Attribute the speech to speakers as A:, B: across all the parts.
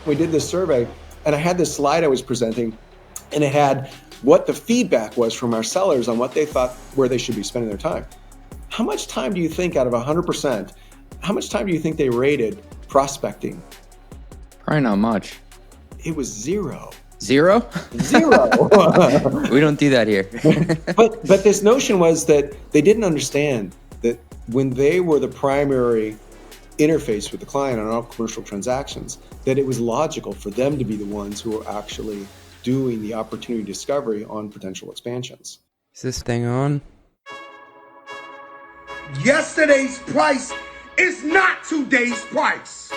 A: we did this survey, and I had this slide I was presenting, and it had what the feedback was from our sellers on what they thought where they should be spending their time. How much time do you think out of 100%, how much time do you think they rated prospecting?
B: Probably not much.
A: It was 0.
B: 0?
A: 0.
B: We don't do that here.
A: But this notion was that they didn't understand that when they were the primary interface with the client on all commercial transactions, that it was logical for them to be the ones who were actually doing the opportunity discovery on potential expansions.
B: Is this thing on?
C: Yesterday's price is not today's price.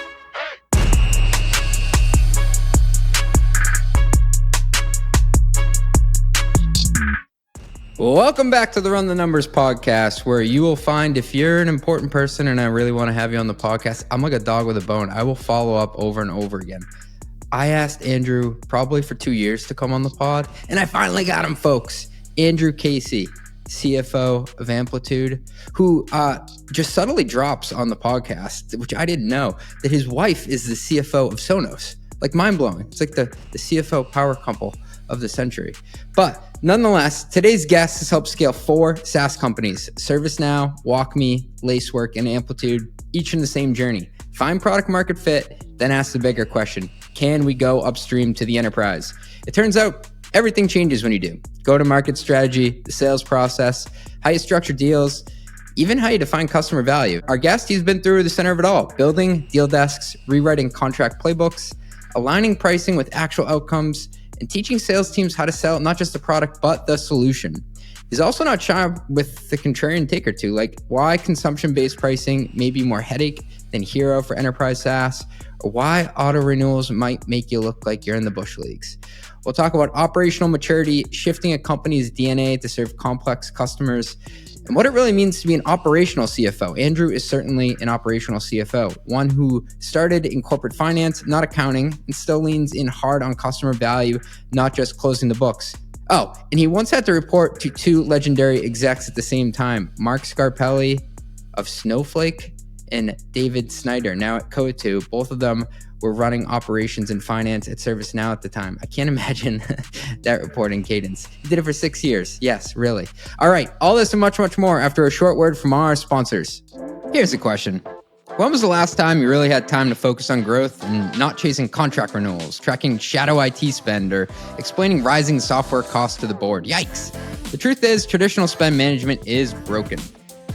B: Welcome back to the Run the Numbers podcast, where you will find if you're an important person and I really want to have you on the podcast, I'm like a dog with a bone. I will follow up over and over again. I asked Andrew probably for 2 years to come on the pod, and I finally got him, folks. Andrew Casey, CFO of Amplitude, who just subtly drops on the podcast, which I didn't know, that his wife is the CFO of Sonos. Like, mind-blowing. It's like the CFO power couple of the century. But nonetheless, today's guest has helped scale 4 SaaS companies: ServiceNow, WalkMe, Lacework, and Amplitude, each in the same journey. Find product market fit, then ask the bigger question: can we go upstream to the enterprise? It turns out everything changes when you do. Go-to-market strategy, the sales process, how you structure deals, even how you define customer value. Our guest, he's been through the center of it all: building deal desks, rewriting contract playbooks, aligning pricing with actual outcomes, and teaching sales teams how to sell not just the product, but the solution. He's also not shy with the contrarian take or two, like why consumption-based pricing may be more headache than hero for enterprise SaaS, or why auto-renewals might make you look like you're in the bush leagues. We'll talk about operational maturity, shifting a company's DNA to serve complex customers, and what it really means to be an operational CFO. Andrew is certainly an operational CFO, one who started in corporate finance, not accounting, and still leans in hard on customer value, not just closing the books. Oh, and he once had to report to 2 legendary execs at the same time: Mark Scarpelli of Snowflake and David Schneider, now at Coatue. Both of them were running operations and finance at ServiceNow at the time. I can't imagine that reporting cadence. He did it for 6 years. Yes, really. All right, all this and much, much more after a short word from our sponsors. Here's a question. When was the last time you really had time to focus on growth and not chasing contract renewals, tracking shadow IT spend, or explaining rising software costs to the board? Yikes. The truth is, traditional spend management is broken.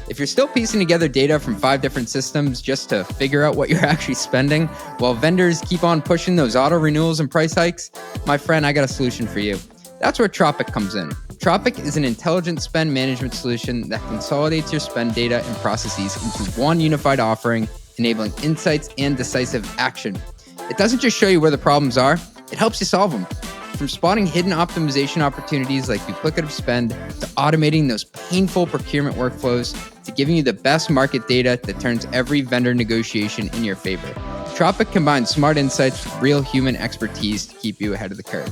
B: If you're still piecing together data from 5 different systems just to figure out what you're actually spending, while vendors keep on pushing those auto renewals and price hikes, my friend, I got a solution for you. That's where Tropic comes in. Tropic is an intelligent spend management solution that consolidates your spend data and processes into one unified offering, enabling insights and decisive action. It doesn't just show you where the problems are, it helps you solve them. From spotting hidden optimization opportunities like duplicative spend, to automating those painful procurement workflows, to giving you the best market data that turns every vendor negotiation in your favor. Tropic combines smart insights with real human expertise to keep you ahead of the curve.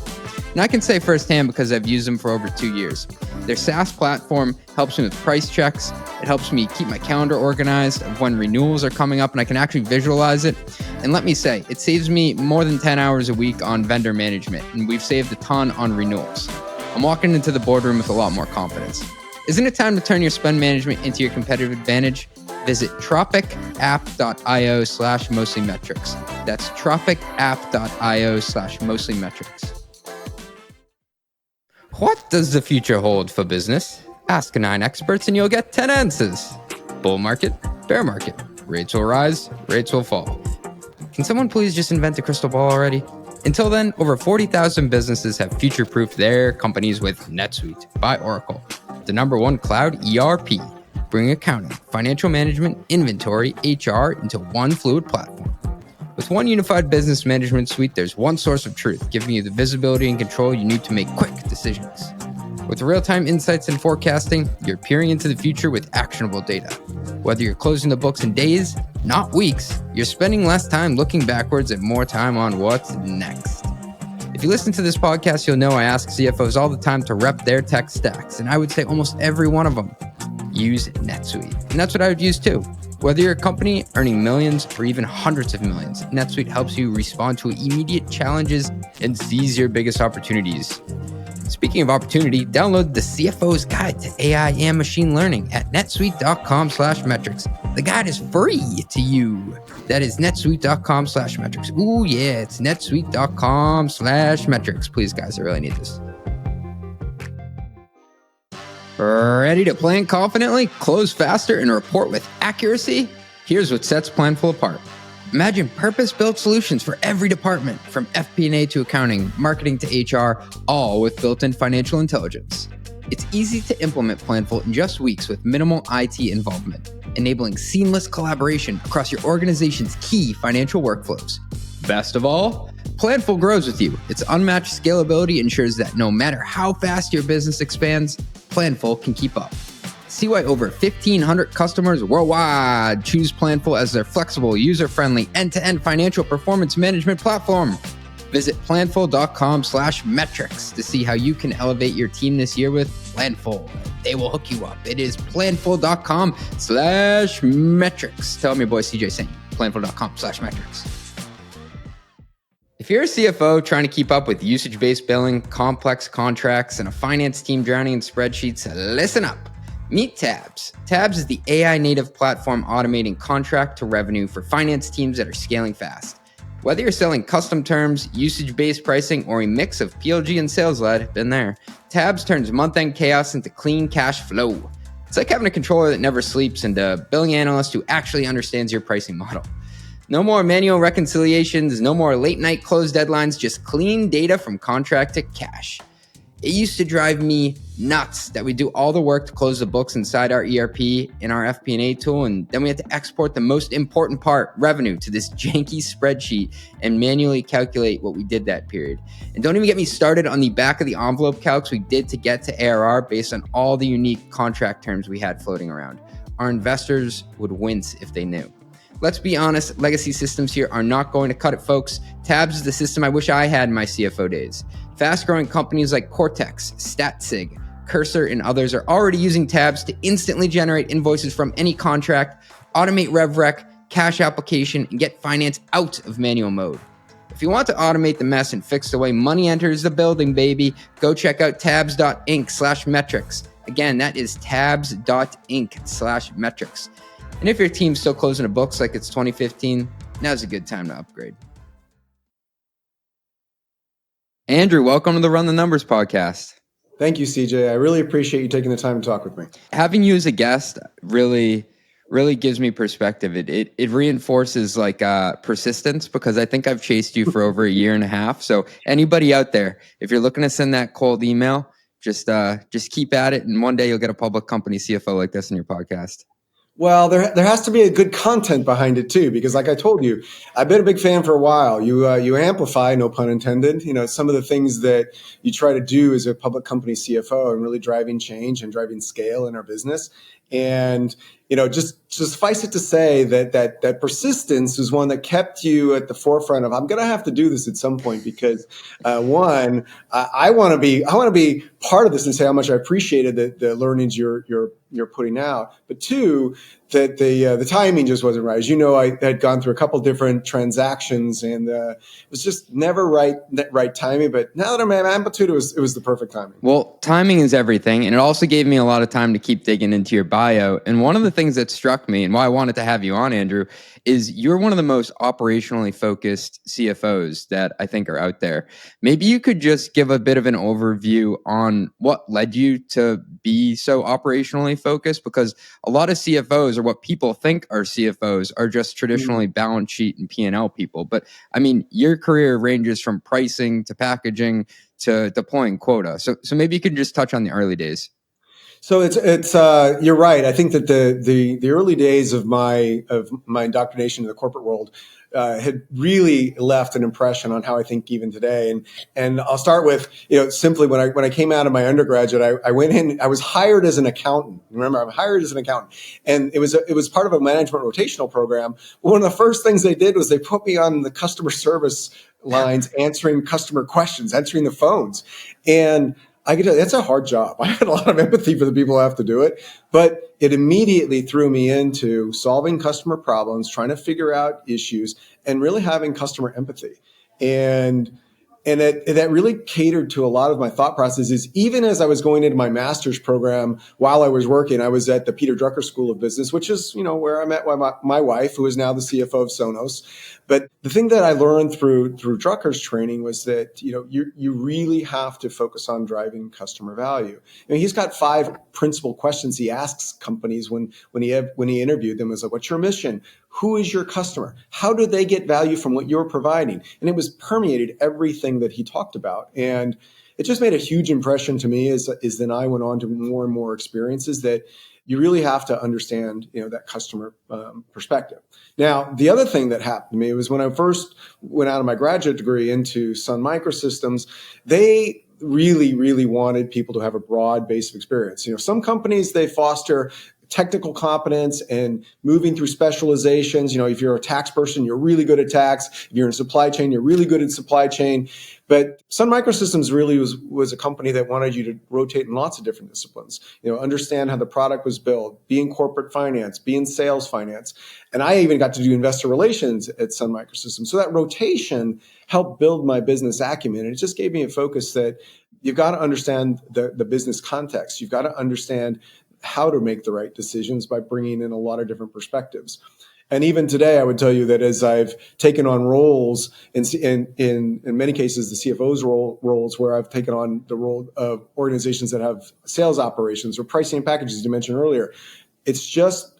B: And I can say firsthand because I've used them for over 2 years. Their SaaS platform helps me with price checks. It helps me keep my calendar organized of when renewals are coming up, and I can actually visualize it. And let me say, it saves me more than 10 hours a week on vendor management, and we've saved a ton on renewals. I'm walking into the boardroom with a lot more confidence. Isn't it time to turn your spend management into your competitive advantage? Visit tropicapp.io/mostlymetrics. That's tropicapp.io/mostlymetrics. What does the future hold for business? Ask 9 experts and you'll get 10 answers. Bull market, bear market. Rates will rise, rates will fall. Can someone please just invent a crystal ball already? Until then, over 40,000 businesses have future-proofed their companies with NetSuite by Oracle, the #1 cloud ERP, bringing accounting, financial management, inventory, HR into one fluid platform. With one unified business management suite, there's one source of truth, giving you the visibility and control you need to make quick decisions. With real-time insights and forecasting, you're peering into the future with actionable data. Whether you're closing the books in days, not weeks, you're spending less time looking backwards and more time on what's next. If you listen to this podcast, you'll know I ask CFOs all the time to rep their tech stacks, and I would say almost every one of them use NetSuite. And that's what I would use too. Whether you're a company earning millions or even hundreds of millions, NetSuite helps you respond to immediate challenges and seize your biggest opportunities. Speaking of opportunity, download the CFO's Guide to AI and Machine Learning at netsuite.com/metrics. The guide is free to you. That is netsuite.com/metrics. Ooh, yeah, it's netsuite.com/metrics. Please, guys, I really need this. Ready to plan confidently, close faster, and report with accuracy? Here's what sets Planful apart. Imagine purpose-built solutions for every department, from FP&A to accounting, marketing to HR, all with built-in financial intelligence. It's easy to implement Planful in just weeks with minimal IT involvement, enabling seamless collaboration across your organization's key financial workflows. Best of all, Planful grows with you. Its unmatched scalability ensures that no matter how fast your business expands, Planful can keep up. See why over 1,500 customers worldwide choose Planful as their flexible, user-friendly, end-to-end financial performance management platform. Visit planful.com/metrics to see how you can elevate your team this year with Planful. They will hook you up. It is planful.com/metrics. Tell them your boy CJ sent you. Planful.com/metrics. If you're a CFO trying to keep up with usage-based billing, complex contracts, and a finance team drowning in spreadsheets, listen up. Meet Tabs. Tabs is the AI-native platform automating contract to revenue for finance teams that are scaling fast. Whether you're selling custom terms, usage-based pricing, or a mix of PLG and sales-led, been there, Tabs turns month-end chaos into clean cash flow. It's like having a controller that never sleeps and a billing analyst who actually understands your pricing model. No more manual reconciliations, no more late-night close deadlines, just clean data from contract to cash. It used to drive me nuts that we do all the work to close the books inside our ERP in our FP&A tool, and then we had to export the most important part, revenue, to this janky spreadsheet and manually calculate what we did that period. And don't even get me started on the back of the envelope calcs we did to get to ARR based on all the unique contract terms we had floating around. Our investors would wince if they knew. Let's be honest, legacy systems here are not going to cut it, folks. Tabs is the system I wish I had in my CFO days. Fast-growing companies like Cortex, StatSig, Cursor, and others are already using Tabs to instantly generate invoices from any contract, automate RevRec, cash application, and get finance out of manual mode. If you want to automate the mess and fix the way money enters the building, baby, go check out tabs.inc/metrics. Again, that is tabs.inc/metrics. And if your team's still closing the books like it's 2015, now's a good time to upgrade. Andrew, welcome to the Run the Numbers podcast.
A: Thank you, CJ. I really appreciate you taking the time to talk with me.
B: Having you as a guest really gives me perspective. It reinforces persistence, because I think I've chased you for over a year and a half. So anybody out there, if you're looking to send that cold email, just keep at it, and one day you'll get a public company CFO like this in your podcast.
A: Well, there has to be a good content behind it too, because like I told you, I've been a big fan for a while. You amplify, no pun intended, some of the things that you try to do as a public company CFO and really driving change and driving scale in our business. And just suffice it to say that persistence is one that kept you at the forefront of, I'm going to have to do this at some point, because one, I want to be part of this and say how much I appreciated the learnings you're putting out. But two, that the timing just wasn't right. As you know, I had gone through a couple different transactions, and it was just never right timing. But now that I'm at Amplitude, it was the perfect timing.
B: Well, timing is everything, and it also gave me a lot of time to keep digging into your bio. And one of the things that struck me, and why I wanted to have you on, Andrew, is you're one of the most operationally focused CFOs that I think are out there. Maybe you could just give a bit of an overview on what led you to be so operationally focused, because a lot of CFOs, or what people think are CFOs, are just traditionally balance sheet and P&L people. But I mean, your career ranges from pricing to packaging to deploying quota. So maybe you could just touch on the early days.
A: So it's you're right. I think that the early days of my indoctrination in the corporate world had really left an impression on how I think even today. And I'll start with, simply when I came out of my undergraduate, I went in. I was hired as an accountant. Remember, I'm hired as an accountant, and it was part of a management rotational program. One of the first things they did was they put me on the customer service lines, answering customer questions, answering the phones, and I could tell you, that's a hard job. I had a lot of empathy for the people who have to do it, but it immediately threw me into solving customer problems, trying to figure out issues, and really having customer empathy. And that really catered to a lot of my thought processes. Even as I was going into my master's program, while I was working, I was at the Peter Drucker School of Business, which is, where I met my wife, who is now the CFO of Sonos. But the thing that I learned through Drucker's training was that, you really have to focus on driving customer value. He's got 5 principal questions he asks companies when he interviewed them. Is like, what's your mission? Who is your customer? How do they get value from what you're providing? And it was permeated everything that he talked about. And it just made a huge impression to me as then I went on to more and more experiences that you really have to understand, that customer perspective. Now, the other thing that happened to me was when I first went out of my graduate degree into Sun Microsystems, they really, really wanted people to have a broad base of experience. Some companies, they foster technical competence and moving through specializations. If you're a tax person, you're really good at tax. If you're in supply chain, you're really good at supply chain. But Sun Microsystems really was a company that wanted you to rotate in lots of different disciplines. Understand how the product was built, be in corporate finance, be in sales finance. And I even got to do investor relations at Sun Microsystems. So that rotation helped build my business acumen. And it just gave me a focus that you've got to understand the business context. You've got to understand how to make the right decisions by bringing in a lot of different perspectives. And even today, I would tell you that as I've taken on roles, in many cases, the CFO's roles where I've taken on the role of organizations that have sales operations or pricing and packages you mentioned earlier, it's just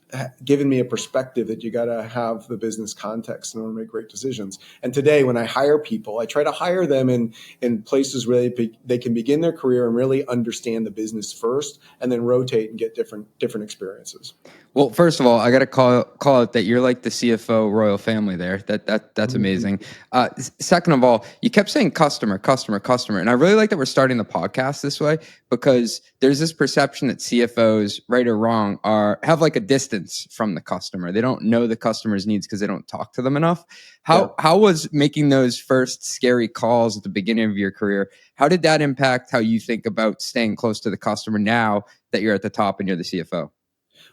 A: given me a perspective that you got to have the business context in order to make great decisions. And today, when I hire people, I try to hire them in places where they can begin their career and really understand the business first, and then rotate and get different experiences.
B: Well, first of all, I got to call out that you're like the CFO royal family there. That's amazing. Second of all, you kept saying customer, and I really like that we're starting the podcast this way, because there's this perception that CFOs, right or wrong, have like a distance from the customer. They don't know the customer's needs because they don't talk to them enough. How was making those first scary calls at the beginning of your career? How did that impact how you think about staying close to the customer now that you're at the top and you're the CFO?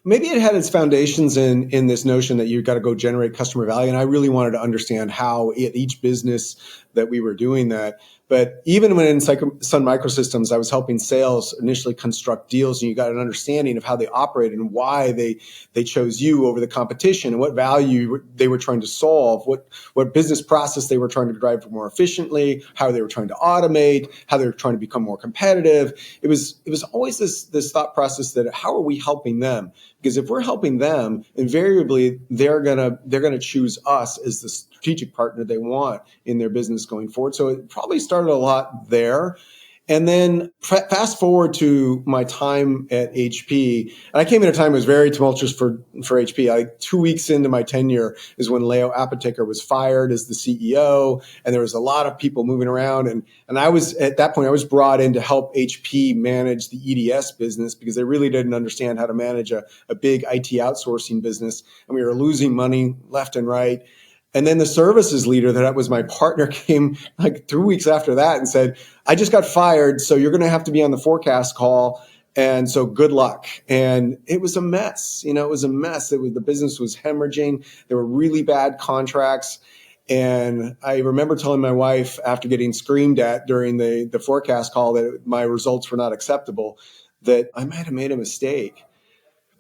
A: Maybe it had its foundations in this notion that you've got to go generate customer value. And I really wanted to understand how at each business that we were doing that. But even when in Sun Microsystems, I was helping sales initially construct deals, and you got an understanding of how they operated and why they chose you over the competition, and what value they were trying to solve, what business process they were trying to drive more efficiently, how they were trying to automate, how they were trying to become more competitive. It was always this thought process that how are we helping them? Because if we're helping them, invariably they're gonna choose us as the strategic partner they want in their business going forward. So it probably started a lot there. And then fast forward to my time at HP, and I came in at a time that was very tumultuous for HP. Like 2 weeks into my tenure is when Leo Apotheker was fired as the CEO, and there was a lot of people moving around. And I was, at that point, I was brought in to help HP manage the EDS business, because they really didn't understand how to manage a big IT outsourcing business, and we were losing money left and right. And then the services leader that was my partner came like 2 weeks after that and said, I just got fired, so you're going to have to be on the forecast call. And so good luck. And it was a mess. It was a mess. The business was hemorrhaging. There were really bad contracts. And I remember telling my wife, after getting screamed at during the forecast call that my results were not acceptable, that I might have made a mistake.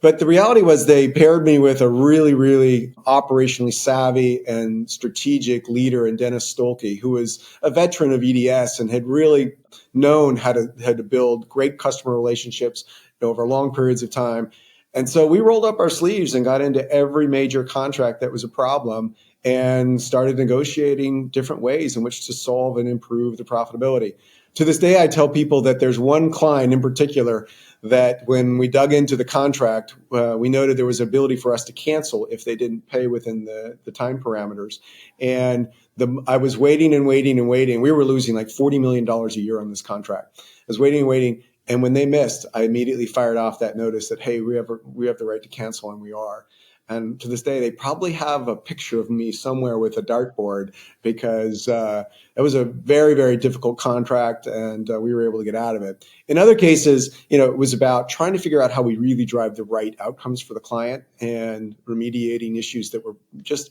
A: But the reality was they paired me with a really, really operationally savvy and strategic leader in Dennis Stolke, who was a veteran of EDS and had really known how to build great customer relationships over long periods of time. And so we rolled up our sleeves and got into every major contract that was a problem and started negotiating different ways in which to solve and improve the profitability. To this day, I tell people that there's one client in particular that when we dug into the contract, we noted there was ability for us to cancel if they didn't pay within the time parameters. And I was waiting and waiting and waiting. We were losing like $40 million a year on this contract. I was waiting and waiting. And when they missed, I immediately fired off that notice that, hey, we have the right to cancel, and we are. And to this day, they probably have a picture of me somewhere with a dartboard because it was a very, very difficult contract and we were able to get out of it. In other cases, it was about trying to figure out how we really drive the right outcomes for the client and remediating issues that were just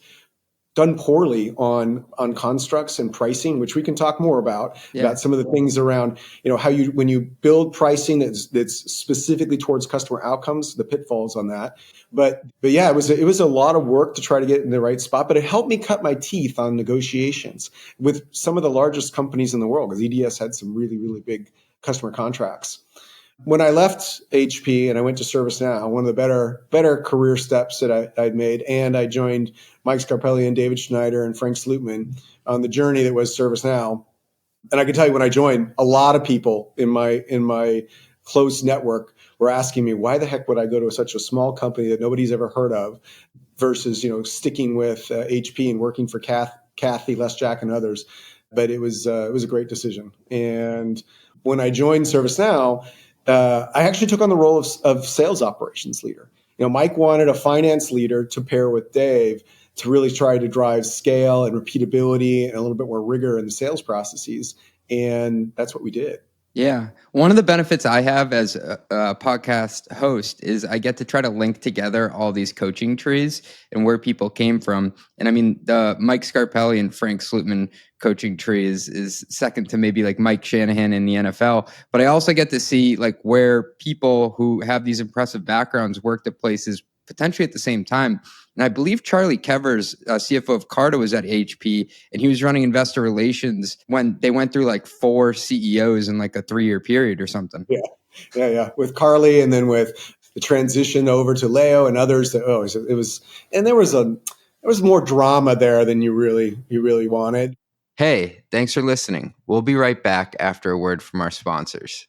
A: done poorly on constructs and pricing, which we can talk more about some of the things around, how when you build pricing that's specifically towards customer outcomes, the pitfalls on that. But yeah, it was a lot of work to try to get in the right spot, but it helped me cut my teeth on negotiations with some of the largest companies in the world, because EDS had some really, really big customer contracts. When I left HP and I went to ServiceNow, one of the better career steps that I'd made, and I joined Mike Scarpelli and David Schneider and Frank Slootman on the journey that was ServiceNow. And I can tell you, when I joined, a lot of people in my close network were asking me, why the heck would I go to such a small company that nobody's ever heard of versus, sticking with HP and working for Kathy, Les Jack, and others. But it was a great decision. And when I joined ServiceNow, I actually took on the role of sales operations leader. Mike wanted a finance leader to pair with Dave to really try to drive scale and repeatability and a little bit more rigor in the sales processes. And that's what we did.
B: Yeah. One of the benefits I have as a podcast host is I get to try to link together all these coaching trees and where people came from. And I mean, the Mike Scarpelli and Frank Slootman coaching tree is second to maybe like Mike Shanahan in the NFL. But I also get to see like where people who have these impressive backgrounds worked at places potentially at the same time. And I believe Charlie Kevers, CFO of Coatue, was at HP, and he was running investor relations when they went through like 4 CEOs in like a 3-year period or something.
A: Yeah. With Carly, and then with the transition over to Leo and others. It was, and there was more drama there than you really wanted.
B: Hey, thanks for listening. We'll be right back after a word from our sponsors.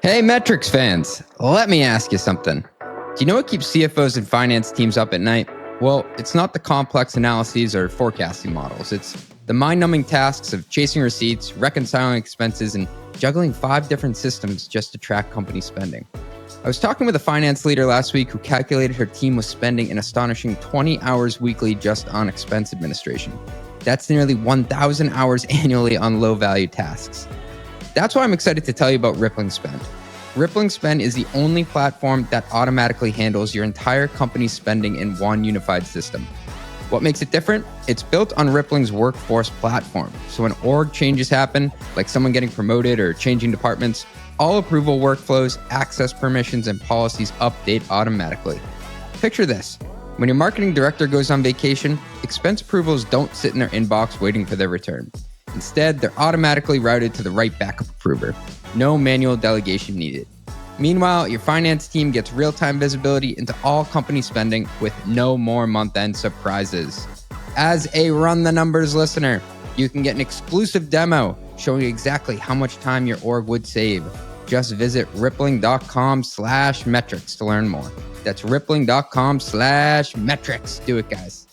B: Hey, Metrics fans, let me ask you something. Do you know what keeps CFOs and finance teams up at night? Well, it's not the complex analyses or forecasting models. It's the mind-numbing tasks of chasing receipts, reconciling expenses, and juggling 5 different systems just to track company spending. I was talking with a finance leader last week who calculated her team was spending an astonishing 20 hours weekly just on expense administration. That's nearly 1,000 hours annually on low-value tasks. That's why I'm excited to tell you about Rippling Spend. Rippling Spend is the only platform that automatically handles your entire company's spending in one unified system. What makes it different? It's built on Rippling's workforce platform. So when org changes happen, like someone getting promoted or changing departments, all approval workflows, access permissions, and policies update automatically. Picture this. When your marketing director goes on vacation, expense approvals don't sit in their inbox waiting for their return. Instead, they're automatically routed to the right backup approver. No manual delegation needed. Meanwhile, your finance team gets real-time visibility into all company spending with no more month-end surprises. As a Run the Numbers listener, you can get an exclusive demo showing exactly how much time your org would save. Just visit rippling.com/metrics to learn more. That's rippling.com/metrics. Do it, guys.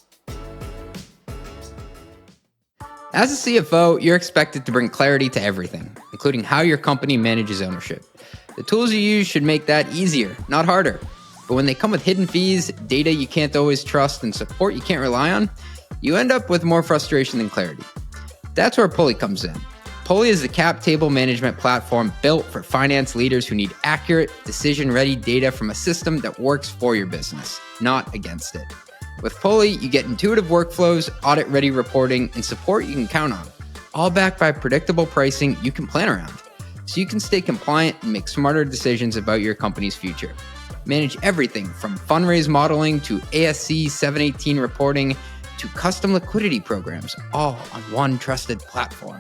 B: As a CFO, you're expected to bring clarity to everything, including how your company manages ownership. The tools you use should make that easier, not harder. But when they come with hidden fees, data you can't always trust, and support you can't rely on, you end up with more frustration than clarity. That's where Pulley comes in. Pulley is the cap table management platform built for finance leaders who need accurate, decision-ready data from a system that works for your business, not against it. With Pulley, you get intuitive workflows, audit-ready reporting, and support you can count on, all backed by predictable pricing you can plan around, so you can stay compliant and make smarter decisions about your company's future. Manage everything from fundraise modeling to ASC 718 reporting to custom liquidity programs, all on one trusted platform.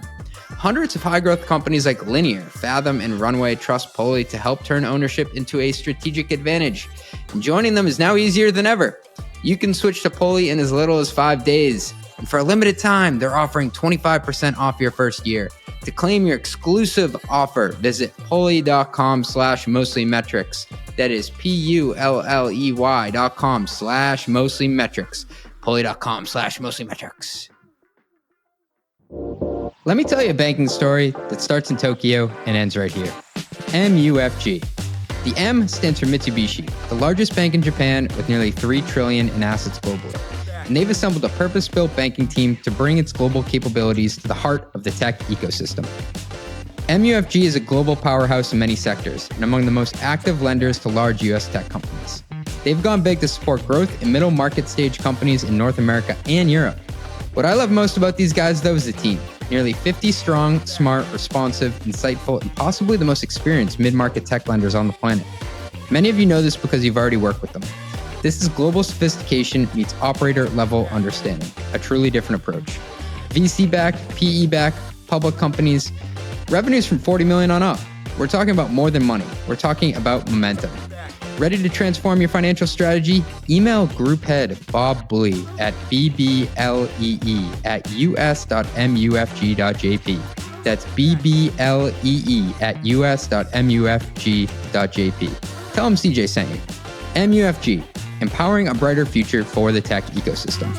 B: Hundreds of high-growth companies like Linear, Fathom, and Runway trust Pulley to help turn ownership into a strategic advantage. And joining them is now easier than ever. You can switch to Pulley in as little as 5 days. And for a limited time, they're offering 25% off your first year. To claim your exclusive offer, visit pulley.com/mostlymetrics. That is PULLEY.com/mostlymetrics. Pulley.com/mostlymetrics. Let me tell you a banking story that starts in Tokyo and ends right here. MUFG. The M stands for Mitsubishi, the largest bank in Japan with nearly $3 trillion in assets globally. And they've assembled a purpose-built banking team to bring its global capabilities to the heart of the tech ecosystem. MUFG is a global powerhouse in many sectors and among the most active lenders to large US tech companies. They've gone big to support growth in middle market stage companies in North America and Europe. What I love most about these guys, though, is the team. Nearly 50 strong, smart, responsive, insightful, and possibly the most experienced mid-market tech lenders on the planet. Many of you know this because you've already worked with them. This is global sophistication meets operator-level understanding, a truly different approach. VC-backed, PE-backed, public companies, revenues from $40 million on up. We're talking about more than money. We're talking about momentum. Ready to transform your financial strategy? Email Group Head Bob Pulley at bblee@us.mufg.jp. That's bblee@us.mufg.jp. Tell him CJ sent you. MUFG, empowering a brighter future for the tech ecosystem.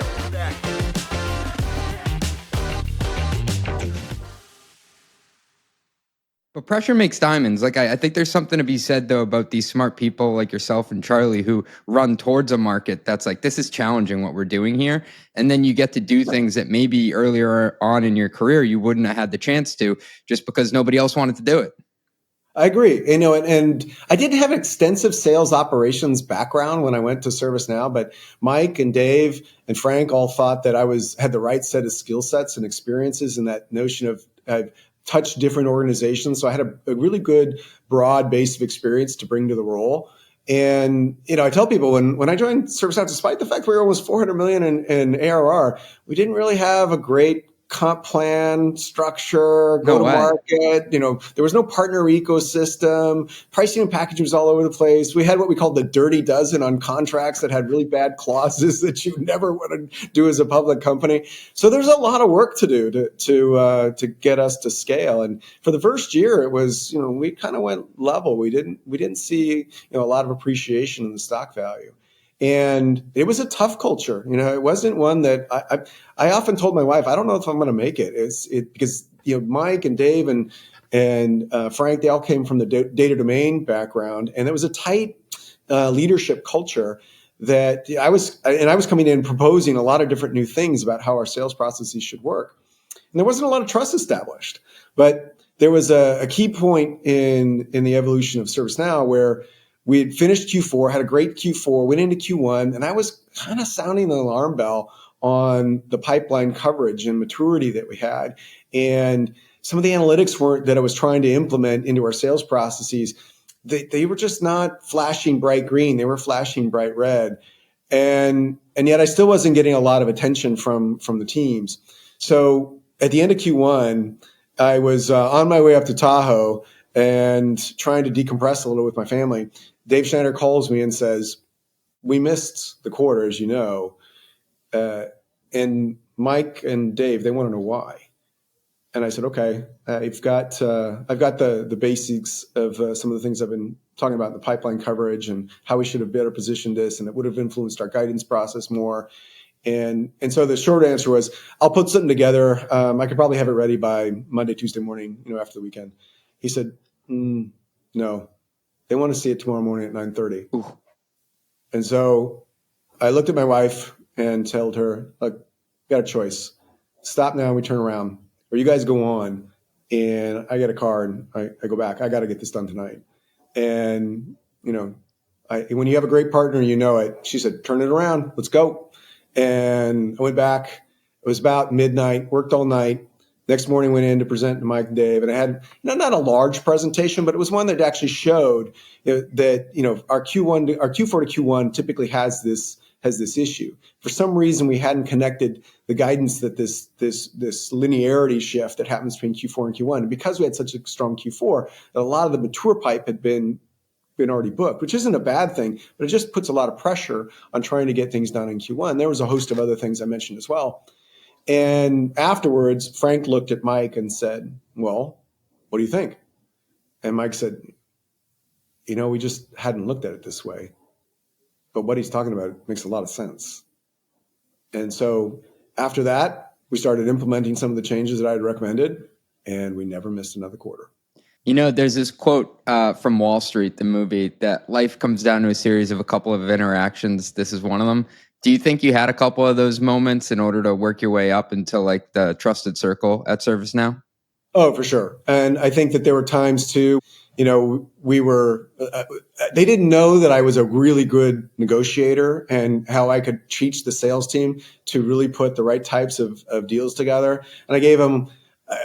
B: But pressure makes diamonds. Like I think there's something to be said, though, about these smart people like yourself and Charlie who run towards a market that's like, this is challenging what we're doing here. And then you get to do things that maybe earlier on in your career you wouldn't have had the chance to just because nobody else wanted to do it.
A: I agree. And I didn't have an extensive sales operations background when I went to ServiceNow, but Mike and Dave and Frank all thought that I had the right set of skill sets and experiences, and that notion of touch different organizations. So I had a really good broad base of experience to bring to the role. And, I tell people when I joined ServiceNow, despite the fact we were almost 400 million in ARR, we didn't really have a great comp plan structure, go to market. There was no partner ecosystem. Pricing and packaging was all over the place. We had what we called the dirty dozen on contracts that had really bad clauses that you never want to do as a public company. So there's a lot of work to do to get us to scale. And for the first year, it was, we kind of went level. We didn't see, a lot of appreciation in the stock value. And it was a tough culture. It wasn't one that I often told my wife, I don't know if I'm going to make it. Because Mike and Dave and Frank, they all came from the data domain background, and it was a tight leadership culture that I was coming in proposing a lot of different new things about how our sales processes should work, and there wasn't a lot of trust established. But there was a key point in the evolution of ServiceNow where we had finished Q4, had a great Q4, went into Q1, and I was kind of sounding the alarm bell on the pipeline coverage and maturity that we had. And some of the analytics that I was trying to implement into our sales processes, they were just not flashing bright green. They were flashing bright red. And yet I still wasn't getting a lot of attention from the teams. So at the end of Q1, I was on my way up to Tahoe and trying to decompress a little with my family. Dave Schneider calls me and says, we missed the quarter, as you know. And Mike and Dave, they want to know why. And I said, okay, I've got the basics of some of the things I've been talking about in the pipeline coverage and how we should have better positioned this, and it would have influenced our guidance process more. And so the short answer was, I'll put something together. I could probably have it ready by Monday, Tuesday morning, after the weekend. He said, no. They want to see it tomorrow morning at 9:30. Ooh. And so I looked at my wife and told her, look, got a choice. Stop now and we turn around. Or you guys go on and I get a car and I go back. I got to get this done tonight. And, when you have a great partner, you know it. She said, turn it around. Let's go. And I went back. It was about midnight, worked all night. Next morning, went in to present to Mike and Dave, and I had not a large presentation, but it was one that actually showed that our Q4 to Q1 typically has this issue. For some reason, we hadn't connected the guidance that this linearity shift that happens between Q4 and Q1, and because we had such a strong Q4, that a lot of the mature pipe had been already booked, which isn't a bad thing, but it just puts a lot of pressure on trying to get things done in Q1. There was a host of other things I mentioned as well. And afterwards, Frank looked at Mike and said, well, what do you think? And Mike said, we just hadn't looked at it this way. But what he's talking about makes a lot of sense. And so after that, we started implementing some of the changes that I had recommended, and we never missed another quarter.
B: There's this quote from Wall Street, the movie, that life comes down to a series of a couple of interactions. This is one of them. Do you think you had a couple of those moments in order to work your way up into like the trusted circle at ServiceNow?
A: Oh, for sure. And I think that there were times too, they didn't know that I was a really good negotiator and how I could teach the sales team to really put the right types of deals together. And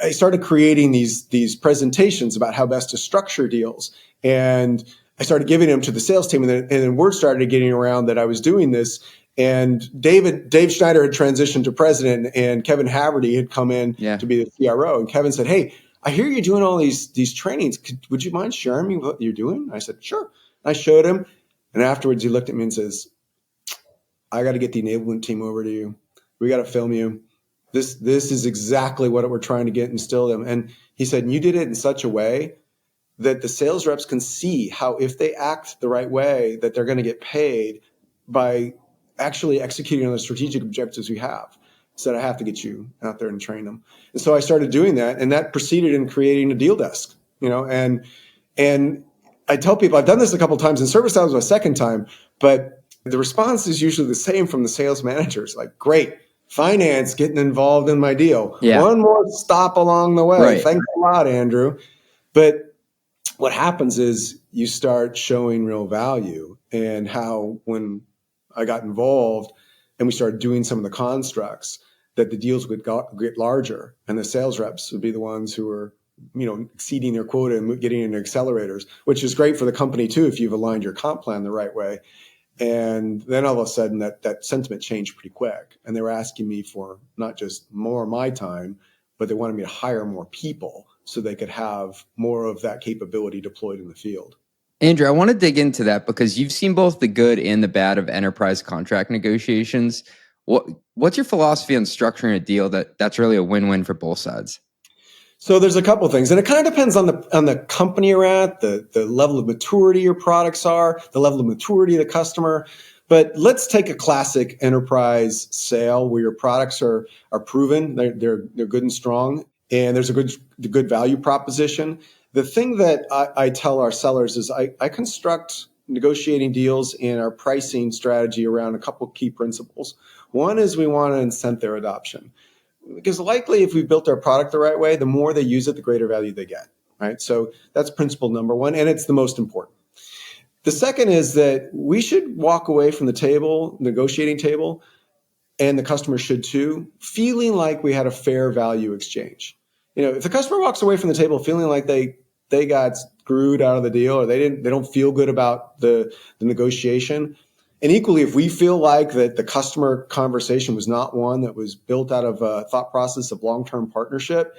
A: I started creating these presentations about how best to structure deals. And I started giving them to the sales team. And then word started getting around that I was doing this. And Dave Schneider had transitioned to president, and Kevin Haverty had come in to be the CRO. And Kevin said, "Hey, I hear you're doing all these trainings. Would you mind sharing me what you're doing?" I said, "Sure." I showed him. And afterwards, he looked at me and says, "I got to get the enablement team over to you. We got to film you. This is exactly what we're trying to get instilled in." And he said, "You did it in such a way that the sales reps can see how if they act the right way, that they're going to get paid by actually executing on the strategic objectives we have." Said, "I have to get you out there and train them." And so I started doing that, and that proceeded in creating a deal desk, and I tell people I've done this a couple of times, and ServiceNow was my second time, but the response is usually the same from the sales managers, like, "Great, finance getting involved in my deal.
B: Yeah.
A: One more stop along the way.
B: Right.
A: Thanks a lot, Andrew." But what happens is you start showing real value, and how when I got involved and we started doing some of the constructs, that the deals would get larger, and the sales reps would be the ones who were, exceeding their quota and getting into accelerators, which is great for the company too if you've aligned your comp plan the right way. And then all of a sudden that sentiment changed pretty quick, and they were asking me for not just more of my time, but they wanted me to hire more people so they could have more of that capability deployed in the field.
B: Andrew, I want to dig into that because you've seen both the good and the bad of enterprise contract negotiations. What's your philosophy on structuring a deal that's really a win-win for both sides?
A: So there's a couple of things, and it kind of depends on the company you're at, the level of maturity your products are, the level of maturity of the customer. But let's take a classic enterprise sale where your products are proven, they're good and strong, and there's a good value proposition. The thing that I tell our sellers is I construct negotiating deals in our pricing strategy around a couple of key principles. One is we want to incent their adoption, because likely if we built our product the right way, the more they use it, the greater value they get, right? So that's principle number one, and it's the most important. The second is that we should walk away from the negotiating table, and the customer should too, feeling like we had a fair value exchange. If the customer walks away from the table feeling like they got screwed out of the deal, or they don't feel good about the negotiation, and equally, if we feel like that the customer conversation was not one that was built out of a thought process of long-term partnership,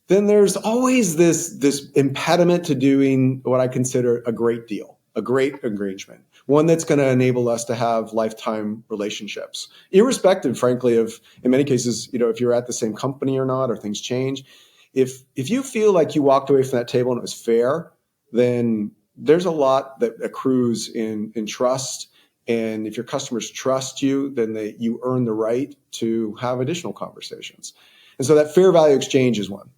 A: then there's always this impediment to doing what I consider a great deal, a great arrangement, one that's going to enable us to have lifetime relationships, irrespective, frankly, of, in many cases, if you're at the same company or not, or things change. If you feel like you walked away from that table and it was fair, then there's a lot that accrues in trust. And if your customers trust you, then you earn the right to have additional conversations. And so that fair value exchange is one.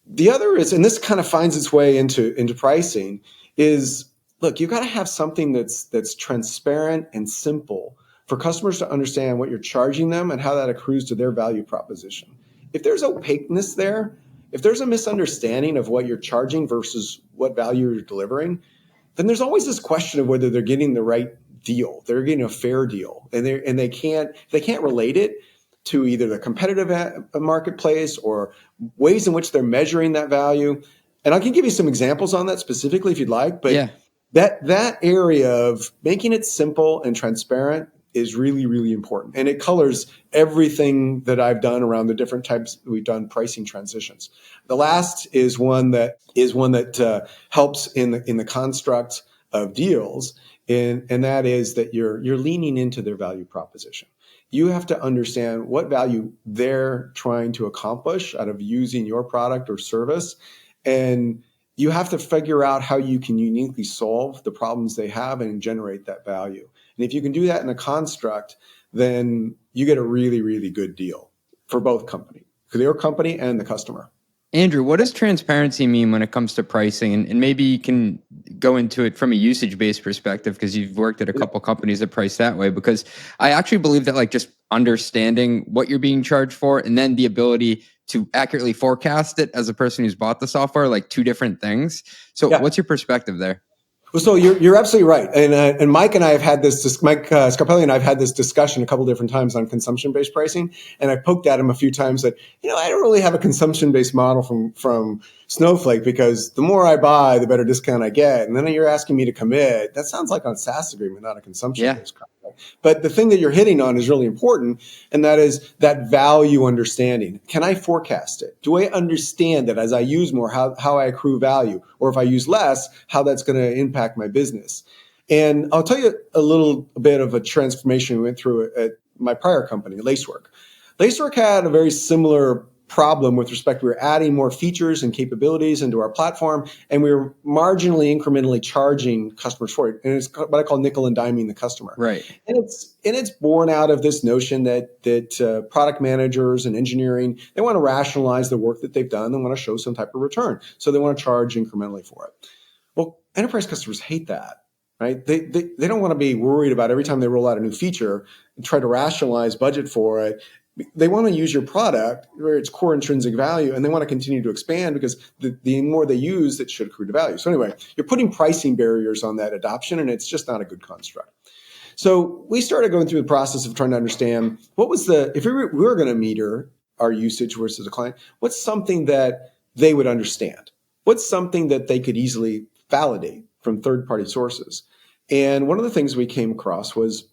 A: The other is, and this kind of finds its way into pricing, is, look, you've got to have something that's transparent and simple for customers to understand what you're charging them and how that accrues to their value proposition. If there's opaqueness there, if there's a misunderstanding of what you're charging versus what value you're delivering, then there's always this question of whether they're getting the right deal. They're getting a fair deal, and they can't relate it to either the competitive marketplace or ways in which they're measuring that value. And I can give you some examples on that specifically if you'd like, but
B: yeah.
A: that area of making it simple and transparent is really, really important. And it colors everything that I've done around the different types we've done pricing transitions. The last is one that helps in the construct of deals, and that is that you're leaning into their value proposition. You have to understand what value they're trying to accomplish out of using your product or service, and you have to figure out how you can uniquely solve the problems they have and generate that value. And if you can do that in a construct, then you get a really, really good deal for both company, for your company and the customer.
B: Andrew, what does transparency mean when it comes to pricing? And maybe you can go into it from a usage-based perspective because you've worked at a couple companies that price that way. Because I actually believe that like just understanding what you're being charged for and then the ability to accurately forecast it as a person who's bought the software, like two different things. So what's your perspective there?
A: Well, so you're absolutely right, and Mike and I have had this. Mike Scarpelli and I have had this discussion a couple different times on consumption-based pricing, and I poked at him a few times that I don't really have a consumption-based model from Snowflake because the more I buy, the better discount I get, and then you're asking me to commit. That sounds like a SaaS agreement, not a consumption-based contract. But the thing that you're hitting on is really important, and that is that value understanding. Can I forecast it? Do I understand that as I use more, how I accrue value? Or if I use less, how that's going to impact my business? And I'll tell you a little bit of a transformation we went through at my prior company, Lacework. Lacework had a very similar problem with respect. We were adding more features and capabilities into our platform, and we were marginally, incrementally charging customers for it. And it's what I call nickel and diming the customer.
B: Right.
A: And it's born out of this notion that product managers and engineering, they want to rationalize the work that they've done. They want to show some type of return. So they want to charge incrementally for it. Well, enterprise customers hate that. Right? They don't want to be worried about every time they roll out a new feature and try to rationalize budget for it. They want to use your product where its core intrinsic value, and they want to continue to expand because the more they use, it should accrue to value. So anyway, you're putting pricing barriers on that adoption, and it's just not a good construct. So we started going through the process of trying to understand if we were going to meter our usage versus a client, what's something that they would understand? What's something that they could easily validate from third-party sources? And one of the things we came across was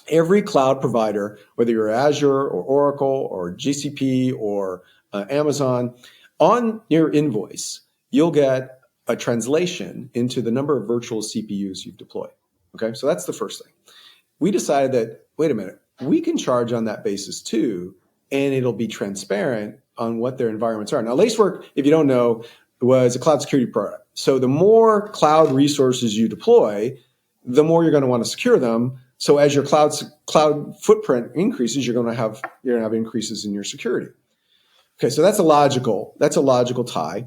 A: every cloud provider, whether you're Azure or Oracle or GCP or Amazon, on your invoice, you'll get a translation into the number of virtual CPUs you've deployed. Okay, so that's the first thing. We decided that, wait a minute, we can charge on that basis too, and it'll be transparent on what their environments are. Now, Lacework, if you don't know, was a cloud security product. So the more cloud resources you deploy, the more you're going to want to secure them. So as your cloud footprint increases, you're going to have increases in your security. Okay, so that's a logical tie.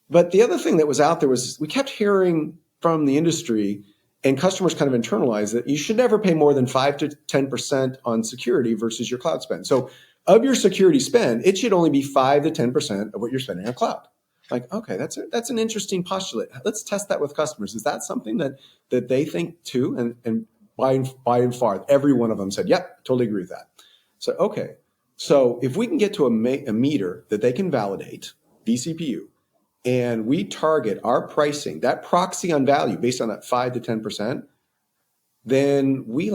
A: But the other thing that was out there was we kept hearing from the industry, and customers kind of internalized that you should never pay more than 5 to 10% on security versus your cloud spend. So of your security spend, it should only be 5 to 10% of what you're spending on cloud. Like, okay, that's an interesting postulate. Let's test that with customers. Is that something that they think too? And by and far, every one of them said, yep, totally agree with that. So, okay. So if we can get to a meter that they can validate, vCPU, and we target our pricing, that proxy on value based on that 5 to 10%, then we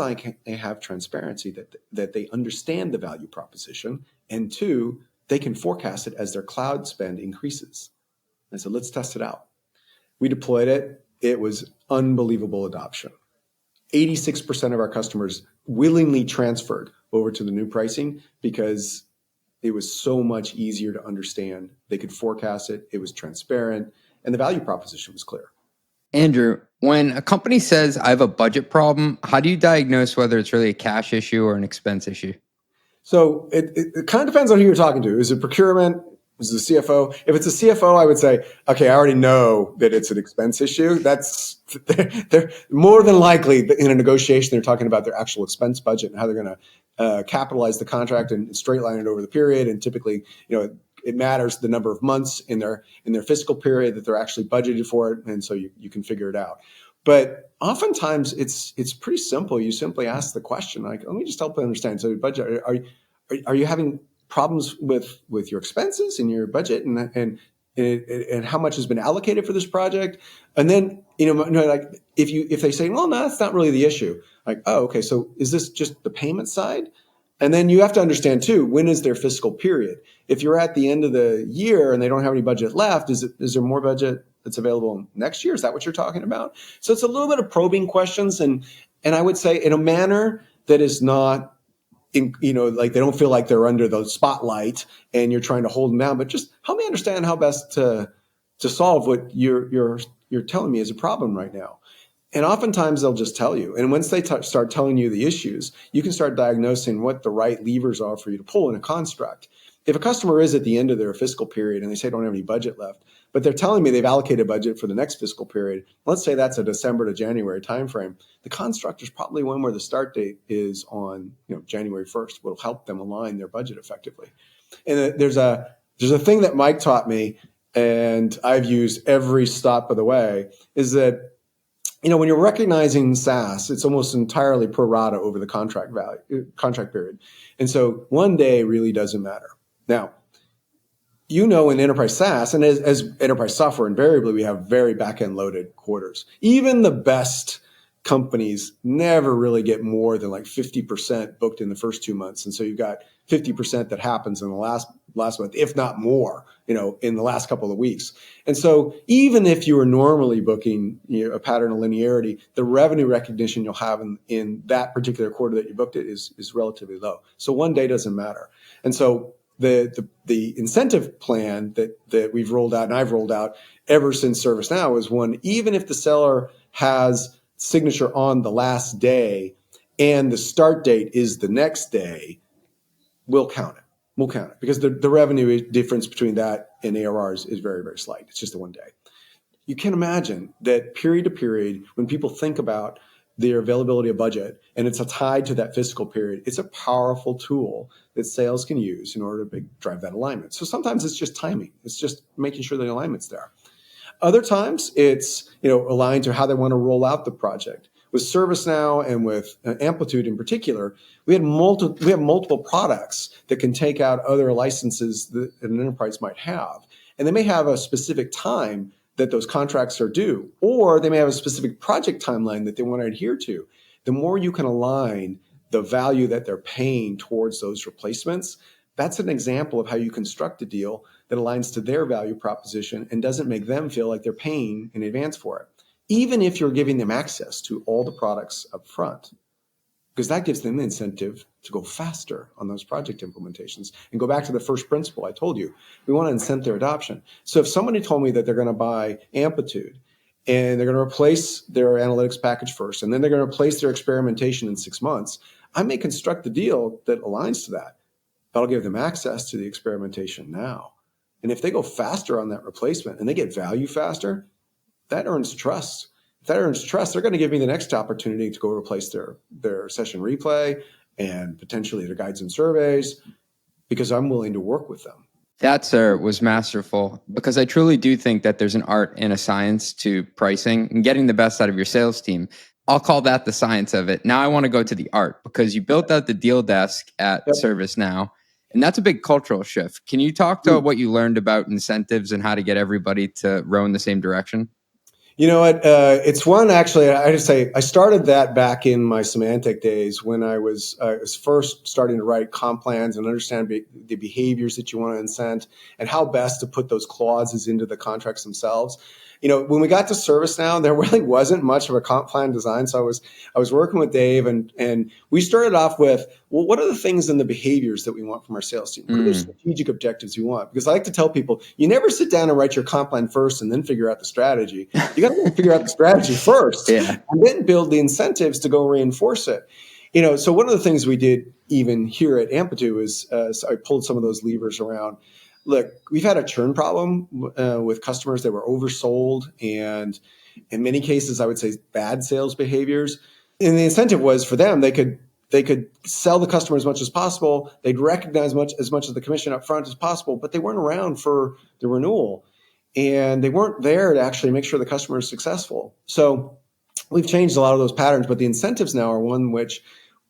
A: have transparency that they understand the value proposition. And two, they can forecast it as their cloud spend increases. And so let's test it out. We deployed it. It was unbelievable adoption. 86% of our customers willingly transferred over to the new pricing because it was so much easier to understand. They could forecast it. It was transparent, and the value proposition was clear.
B: Andrew, when a company says I have a budget problem, how do you diagnose whether it's really a cash issue or an expense issue?
A: So it kind of depends on who you're talking to. Is it procurement? Is it the CFO? If it's a CFO, I would say, okay, I already know that it's an expense issue. They're more than likely in a negotiation, they're talking about their actual expense budget and how they're going to capitalize the contract and straight line it over the period. And typically, it matters the number of months in their fiscal period that they're actually budgeted for it, and so you can figure it out. But oftentimes it's pretty simple. You simply ask the question, like, let me just help you understand. So budget, are you having problems with your expenses and your budget and how much has been allocated for this project? And then, like if they say, well, no, that's not really the issue. Like, oh, okay. So is this just the payment side? And then you have to understand too, when is their fiscal period? If you're at the end of the year and they don't have any budget left, is there more budget that's available next year? Is that what you're talking about? So it's a little bit of probing questions, and I would say in a manner that is not, like they don't feel like they're under the spotlight and you're trying to hold them down, but just help me understand how best to solve what you're telling me is a problem right now. And oftentimes they'll just tell you. And once they start telling you the issues, you can start diagnosing what the right levers are for you to pull in a construct. if a customer is at the end of their fiscal period and they say they don't have any budget left, but they're telling me they've allocated budget for the next fiscal period, let's say that's a December to January timeframe, the construct is probably one where the start date is on January 1st, will help them align their budget effectively. And there's a thing that Mike taught me, and I've used every stop of the way, is that when you're recognizing SaaS, it's almost entirely pro rata over the contract period. And so one day really doesn't matter. Now, in enterprise SaaS and as enterprise software, invariably, we have very back-end loaded quarters. Even the best companies never really get more than like 50% booked in the first 2 months. And so you've got 50% that happens in the last month, if not more, in the last couple of weeks. And so even if you are normally booking a pattern of linearity, the revenue recognition you'll have in that particular quarter that you booked it is relatively low. So one day doesn't matter. And so the incentive plan that we've rolled out and I've rolled out ever since ServiceNow is one, even if the seller has signature on the last day and the start date is the next day, we'll count it. We'll count it because the revenue difference between that and ARR is very, very slight. It's just the one day. You can imagine that period to period, when people think about their availability of budget and it's tied to that fiscal period, it's a powerful tool that sales can use in order to drive that alignment. So sometimes it's just timing. It's just making sure the alignment's there. Other times it's aligned to how they want to roll out the project. With ServiceNow and with Amplitude in particular, we have multiple products that can take out other licenses that an enterprise might have. And they may have a specific time that those contracts are due, or they may have a specific project timeline that they want to adhere to. The more you can align the value that they're paying towards those replacements, that's an example of how you construct a deal that aligns to their value proposition and doesn't make them feel like they're paying in advance for it, even if you're giving them access to all the products up front, because that gives them the incentive to go faster on those project implementations. And go back to the first principle I told you, we want to incent their adoption. So if somebody told me that they're going to buy Amplitude and they're going to replace their analytics package first, and then they're going to replace their experimentation in 6 months, I may construct a deal that aligns to that. That'll give them access to the experimentation now. And if they go faster on that replacement and they get value faster, that earns trust. If that earns trust, they're going to give me the next opportunity to go replace their session replay and potentially their guides and surveys because I'm willing to work with them.
B: That, sir, was masterful, because I truly do think that there's an art and a science to pricing and getting the best out of your sales team. I'll call that the science of it. Now I want to go to the art, because you built out the deal desk at ServiceNow, and that's a big cultural shift. Can you talk to what you learned about incentives and how to get everybody to row in the same direction?
A: You know what? It's one, actually, I just say I started that back in my semantic days when I was first starting to write comp plans and understand the behaviors that you want to incent and how best to put those clauses into the contracts themselves. When we got to ServiceNow, there really wasn't much of a comp plan design. So I was working with Dave, and we started off with, well, what are the things and the behaviors that we want from our sales team? What are the strategic objectives we want? Because I like to tell people, you never sit down and write your comp plan first and then figure out the strategy. You got to figure out the strategy first, and then build the incentives to go reinforce it. So one of the things we did even here at Amplitude was I pulled some of those levers around. Look, we've had a churn problem with customers that were oversold, and in many cases, I would say bad sales behaviors. And the incentive was for them, they could sell the customer as much as possible. They'd recognize as much of the commission up front as possible, but they weren't around for the renewal, and they weren't there to actually make sure the customer is successful. So we've changed a lot of those patterns, but the incentives now are one which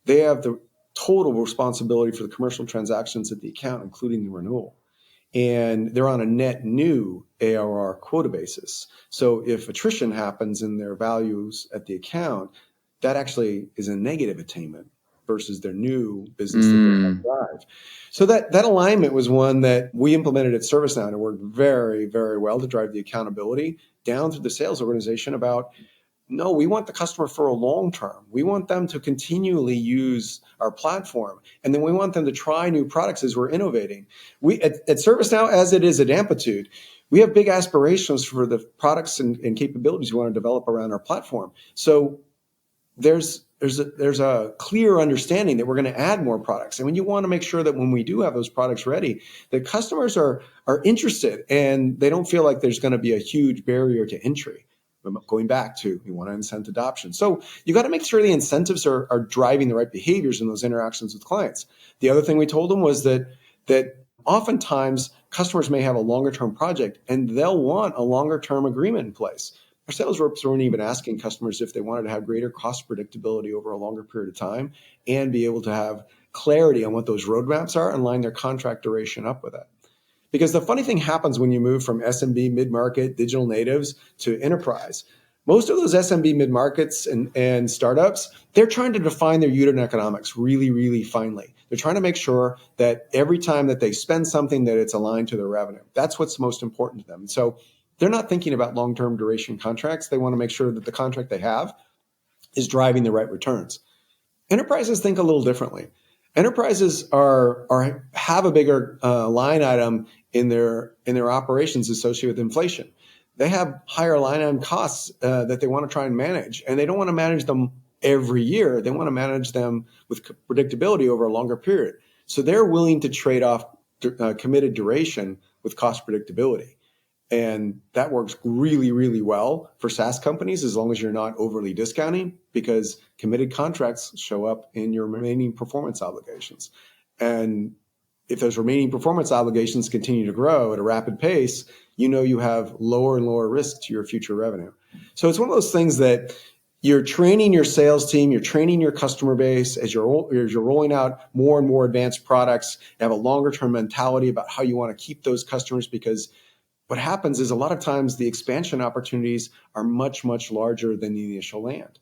A: they have the total responsibility for the commercial transactions at the account, including the renewal. And they're on a net new ARR quota basis. So if attrition happens in their values at the account, that actually is a negative attainment versus their new business that they're going to drive. So that alignment was one that we implemented at ServiceNow, and it worked very, very well to drive the accountability down through the sales organization about, no, we want the customer for a long term. We want them to continually use our platform. And then we want them to try new products as we're innovating. We at ServiceNow, as it is at Amplitude, we have big aspirations for the products and capabilities we want to develop around our platform. So there's a clear understanding that we're going to add more products. And when you want to make sure that when we do have those products ready, that customers are interested and they don't feel like there's going to be a huge barrier to entry. Going back to, we want to incent adoption. So you got to make sure the incentives are driving the right behaviors in those interactions with clients. The other thing we told them was that oftentimes customers may have a longer term project and they'll want a longer term agreement in place. Our sales reps weren't even asking customers if they wanted to have greater cost predictability over a longer period of time and be able to have clarity on what those roadmaps are and line their contract duration up with it. Because the funny thing happens when you move from SMB, mid-market, digital natives to enterprise. Most of those SMB mid-markets and startups, they're trying to define their unit economics really, really finely. They're trying to make sure that every time that they spend something, that it's aligned to their revenue. That's what's most important to them. So they're not thinking about long-term duration contracts. They want to make sure that the contract they have is driving the right returns. Enterprises think a little differently. Enterprises have a bigger line item in their operations associated with inflation. They have higher line item costs that they want to try and manage, and they don't want to manage them every year. They want to manage them with predictability over a longer period. So they're willing to trade off committed duration with cost predictability. And that works really, really well for SaaS companies as long as you're not overly discounting, because committed contracts show up in your remaining performance obligations. And if those remaining performance obligations continue to grow at a rapid pace, you have lower and lower risk to your future revenue. So it's one of those things that you're training your sales team, you're training your customer base as you're rolling out more and more advanced products. You have a longer term mentality about how you want to keep those customers, because what happens is a lot of times the expansion opportunities are much, much larger than the initial land.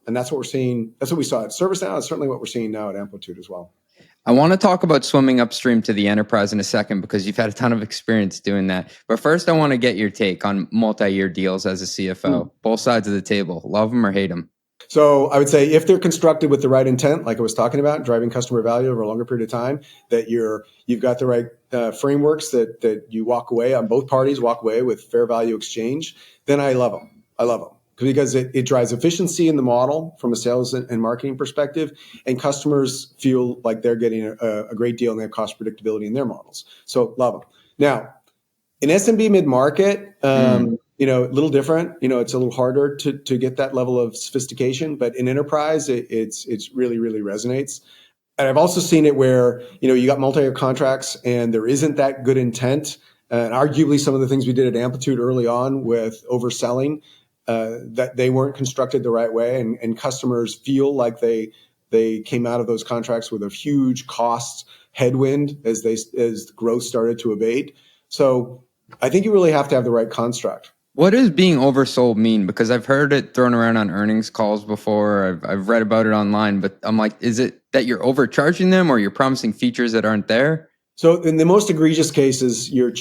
A: And that's what we're seeing. That's what we saw at ServiceNow. It's certainly what we're seeing now at Amplitude as well.
B: I want to talk about swimming upstream to the enterprise in a second, because you've had a ton of experience doing that. But first, I want to get your take on multi-year deals as a CFO. Both sides of the table. Love them or hate them?
A: So I would say if they're constructed with the right intent, like I was talking about, driving customer value over a longer period of time, that you've got the right frameworks that you walk away on, both parties walk away with fair value exchange, then I love them. I love them because it drives efficiency in the model from a sales and marketing perspective, and customers feel like they're getting a great deal and they have cost predictability in their models. So love them. Now, in SMB mid-market, a little different. It's a little harder to get that level of sophistication, but in enterprise, it's really, really resonates. And I've also seen it where, you got multi-year contracts and there isn't that good intent. And arguably some of the things we did at Amplitude early on with overselling, that they weren't constructed the right way, and customers feel like they came out of those contracts with a huge cost headwind as growth started to abate. So I think you really have to have the right construct.
B: What does being oversold mean? Because I've heard it thrown around on earnings calls before. I've read about it online, but I'm like, is it that you're overcharging them or you're promising features that aren't there?
A: So in the most egregious cases, you're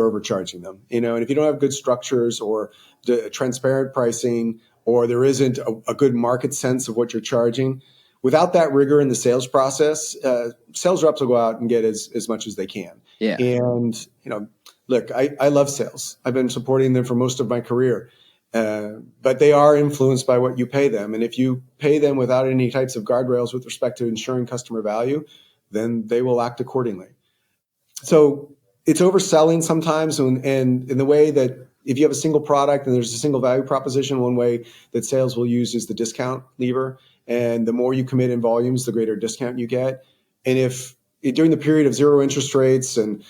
A: overcharging them. And if you don't have good structures or the transparent pricing, or there isn't a good market sense of what you're charging, without that rigor in the sales process, sales reps will go out and get as much as they can.
B: Yeah.
A: And look, I love sales. I've been supporting them for most of my career, but they are influenced by what you pay them. And if you pay them without any types of guardrails with respect to ensuring customer value, then they will act accordingly. So it's overselling sometimes, and in the way that if you have a single product and there's a single value proposition, one way that sales will use is the discount lever. And the more you commit in volumes, the greater discount you get. And if during the period of zero interest rates and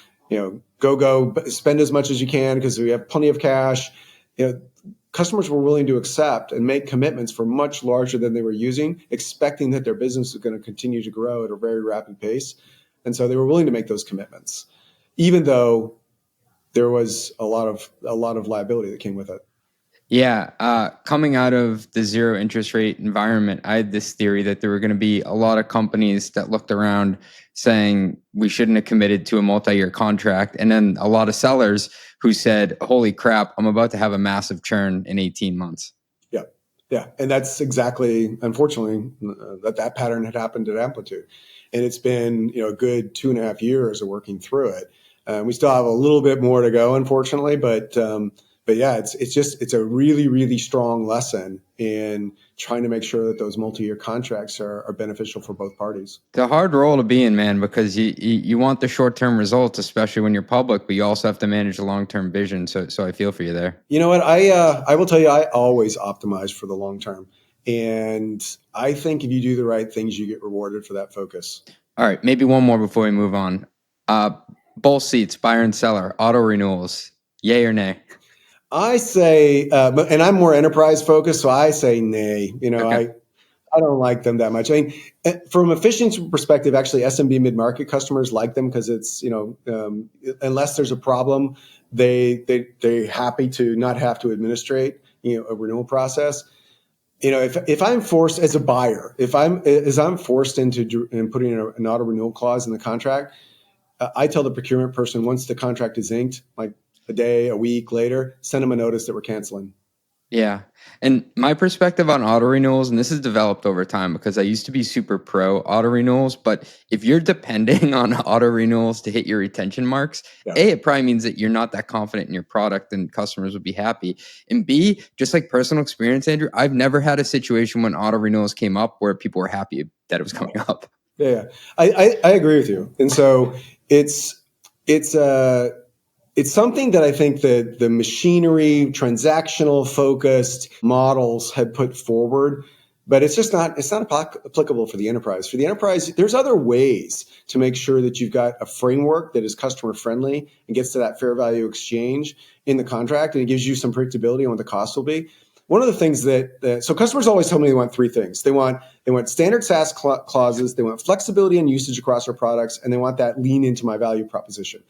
A: go spend as much as you can because we have plenty of cash, customers were willing to accept and make commitments for much larger than they were using, expecting that their business is going to continue to grow at a very rapid pace. And so they were willing to make those commitments, even though there was a lot of liability that came with it.
B: Yeah. Coming out of the zero interest rate environment, I had this theory that there were going to be a lot of companies that looked around saying we shouldn't have committed to a multi-year contract. And then a lot of sellers who said, holy crap, I'm about to have a massive churn in 18 months.
A: Yeah. And that's exactly, unfortunately, that pattern had happened at Amplitude. And it's been a good 2.5 years of working through it. We still have a little bit more to go, unfortunately, but yeah, it's a really, really strong lesson in trying to make sure that those multi-year contracts are beneficial for both parties.
B: It's a hard role to be in, man, because you want the short-term results, especially when you're public, but you also have to manage the long-term vision. So I feel for you there.
A: You know what? I will tell you, I always optimize for the long term. And I think if you do the right things, you get rewarded for that focus.
B: All right, maybe one more before we move on. Both seats, buyer and seller, auto-renewals, yay or nay?
A: I say, and I'm more enterprise focused, so I say nay.
B: Okay.
A: I don't like them that much. I mean, from efficiency perspective, actually, SMB mid-market customers like them because it's, unless there's a problem, they're happy to not have to administrate, a renewal process. If I'm forced as a buyer, as I'm forced into putting an auto renewal clause in the contract, I tell the procurement person once the contract is inked, like a day, a week later, send them a notice that we're canceling.
B: Yeah. And my perspective on auto renewals, and this has developed over time because I used to be super pro auto renewals, but if you're depending on auto renewals to hit your retention marks, A, it probably means that you're not that confident in your product and customers would be happy. And B, just like personal experience, Andrew, I've never had a situation when auto renewals came up where people were happy that it was coming up.
A: Yeah. I agree with you. And so it's something that I think that the machinery, transactional focused models had put forward, but it's not applicable for the enterprise. For the enterprise, there's other ways to make sure that you've got a framework that is customer friendly and gets to that fair value exchange in the contract, and it gives you some predictability on what the cost will be. One of the things so customers always tell me they want three things. They want standard SaaS clauses, they want flexibility and usage across our products, and they want that lean into my value proposition.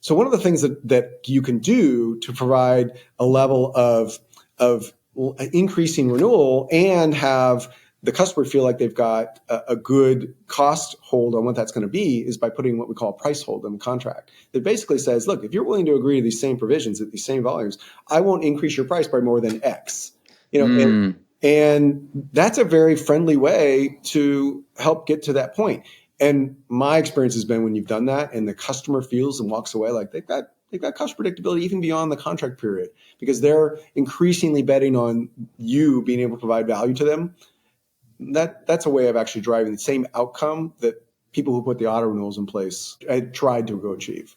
A: So one of the things that you can do to provide a level of increasing renewal and have the customer feel like they've got a good cost hold on what that's going to be is by putting what we call a price hold in the contract. That basically says, look, if you're willing to agree to these same provisions at these same volumes, I won't increase your price by more than X. And that's a very friendly way to help get to that point. And my experience has been when you've done that and the customer feels and walks away like they've got cost predictability even beyond the contract period because they're increasingly betting on you being able to provide value to them. That's a way of actually driving the same outcome that people who put the auto renewals in place tried to go achieve.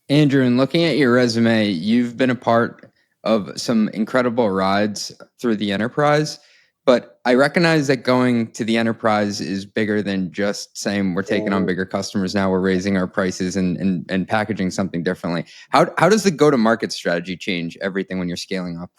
B: Andrew, in looking at your resume, you've been a part of some incredible rides through the enterprise. But I recognize that going to the enterprise is bigger than just saying we're taking on bigger customers now, we're raising our prices and packaging something differently. How does the go-to-market strategy change everything when you're scaling up?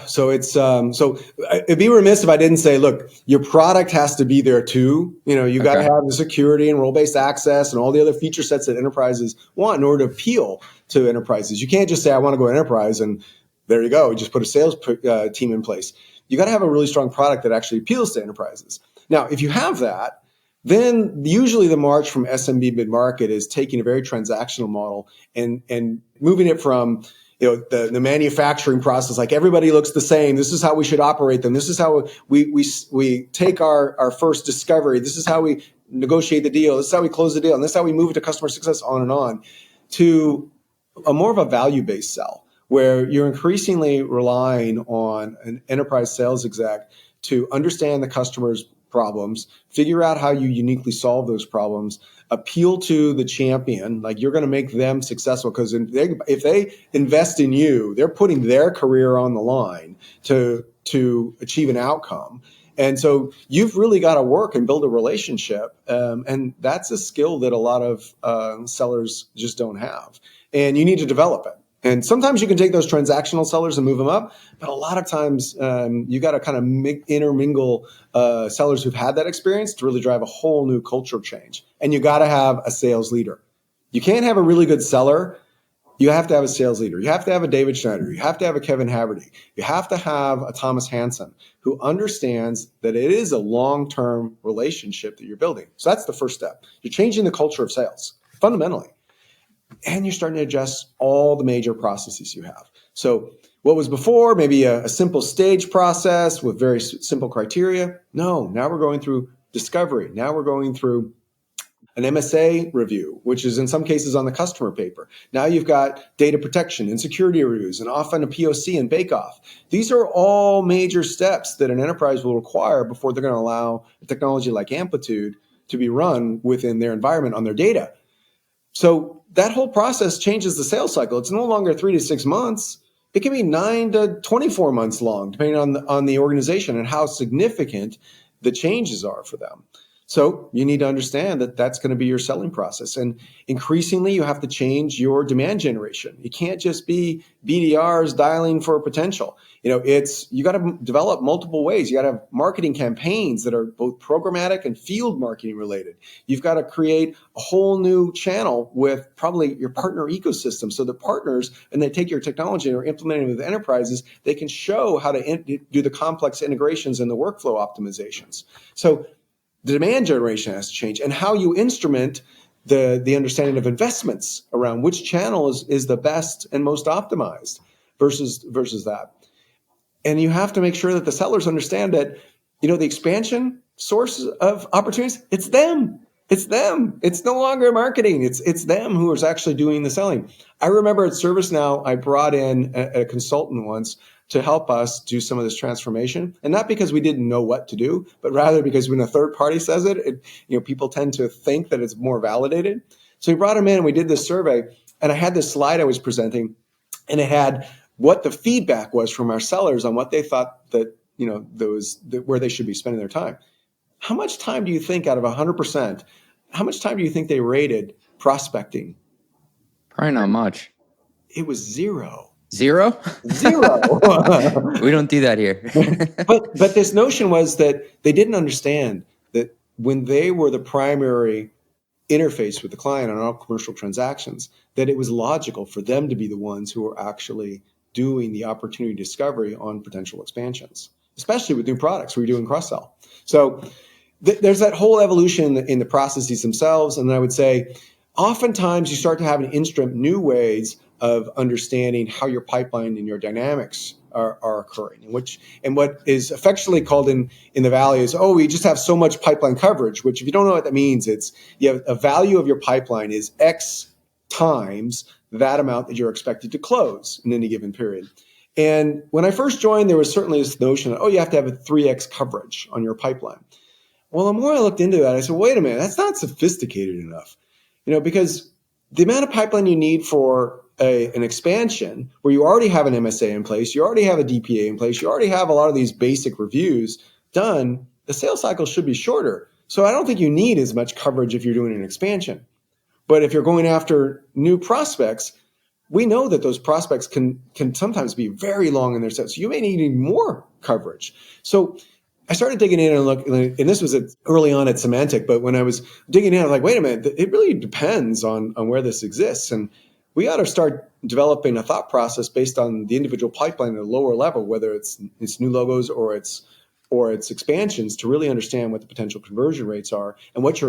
A: So it'd be remiss if I didn't say, look, your product has to be there too. You got to have the security and role-based access and all the other feature sets that enterprises want in order to appeal to enterprises. You can't just say, I want to go enterprise and there you go. You just put a sales team in place. You got to have a really strong product that actually appeals to enterprises. Now, if you have that, then usually the march from SMB mid-market is taking a very transactional model and moving it from the manufacturing process, like everybody looks the same. This is how we should operate them. This is how we take our first discovery. This is how we negotiate the deal. This is how we close the deal. And this is how we move it to customer success, on, to a more of a value-based sell, where you're increasingly relying on an enterprise sales exec to understand the customer's problems, figure out how you uniquely solve those problems, appeal to the champion, like you're going to make them successful because if they invest in you, they're putting their career on the line to achieve an outcome. And so you've really got to work and build a relationship. And that's a skill that a lot of sellers just don't have. And you need to develop it. And sometimes you can take those transactional sellers and move them up, but a lot of times you got to kind of intermingle sellers who've had that experience to really drive a whole new cultural change. And you got to have a sales leader. You can't have a really good seller. You have to have a sales leader. You have to have a David Schneider. You have to have a Kevin Haverty. You have to have a Thomas Hansen who understands that it is a long-term relationship that you're building. So that's the first step. You're changing the culture of sales fundamentally. And you're starting to adjust all the major processes you have. So what was before maybe a simple stage process with very simple criteria? No, now we're going through discovery. Now we're going through an MSA review, which is in some cases on the customer paper. Now you've got data protection and security reviews and often a POC and bake-off. These are all major steps that an enterprise will require before they're going to allow a technology like Amplitude to be run within their environment on their data. So that whole process changes the sales cycle. It's no longer 3 to 6 months. It can be 9 to 24 months long, depending on the organization and how significant the changes are for them. So you need to understand that that's going to be your selling process. And increasingly, you have to change your demand generation. It can't just be BDRs dialing for potential. You got to develop multiple ways. You got to have marketing campaigns that are both programmatic and field marketing related. You've got to create a whole new channel with probably your partner ecosystem. So the partners, and they take your technology and are implementing it with enterprises, they can show how to do the complex integrations and the workflow optimizations. So the demand generation has to change, and how you instrument the understanding of investments around which channel is the best and most optimized versus that. And you have to make sure that the sellers understand that, the expansion source of opportunities, it's them. It's them. It's no longer marketing. It's them who is actually doing the selling. I remember at ServiceNow, I brought in a consultant once to help us do some of this transformation. And not because we didn't know what to do, but rather because when a third party says it, people tend to think that it's more validated. So we brought him in and we did this survey, and I had this slide I was presenting, and it had what the feedback was from our sellers on what they thought that, where they should be spending their time. How much time do you think out of 100%, how much time do you think they rated prospecting?
B: Probably not much.
A: It was 0.
B: 0?
A: 0.
B: We don't do that here.
A: But this notion was that they didn't understand that when they were the primary interface with the client on all commercial transactions, that it was logical for them to be the ones who were actually doing the opportunity discovery on potential expansions, especially with new products where you're doing cross-sell. So there's that whole evolution in the processes themselves. And I would say oftentimes you start to have an instrument new ways of understanding how your pipeline and your dynamics are occurring, and what is affectionately called in the Valley is, we just have so much pipeline coverage, which if you don't know what that means, it's you have a value of your pipeline is X times that amount that you're expected to close in any given period. And when I first joined, there was certainly this notion that, you have to have a 3X coverage on your pipeline. Well, the more I looked into that, I said, wait a minute, that's not sophisticated enough, because the amount of pipeline you need for an expansion where you already have an MSA in place, you already have a DPA in place, you already have a lot of these basic reviews done, the sales cycle should be shorter. So I don't think you need as much coverage if you're doing an expansion. But if you're going after new prospects, we know that those prospects can sometimes be very long in their sales. So you may need even more coverage. So I started digging in and looking, and this was early on at Symantec, but when I was digging in, I was like, wait a minute, it really depends on where this exists. And we ought to start developing a thought process based on the individual pipeline at a lower level, whether it's new logos or it's expansions, to really understand what the potential conversion rates are and what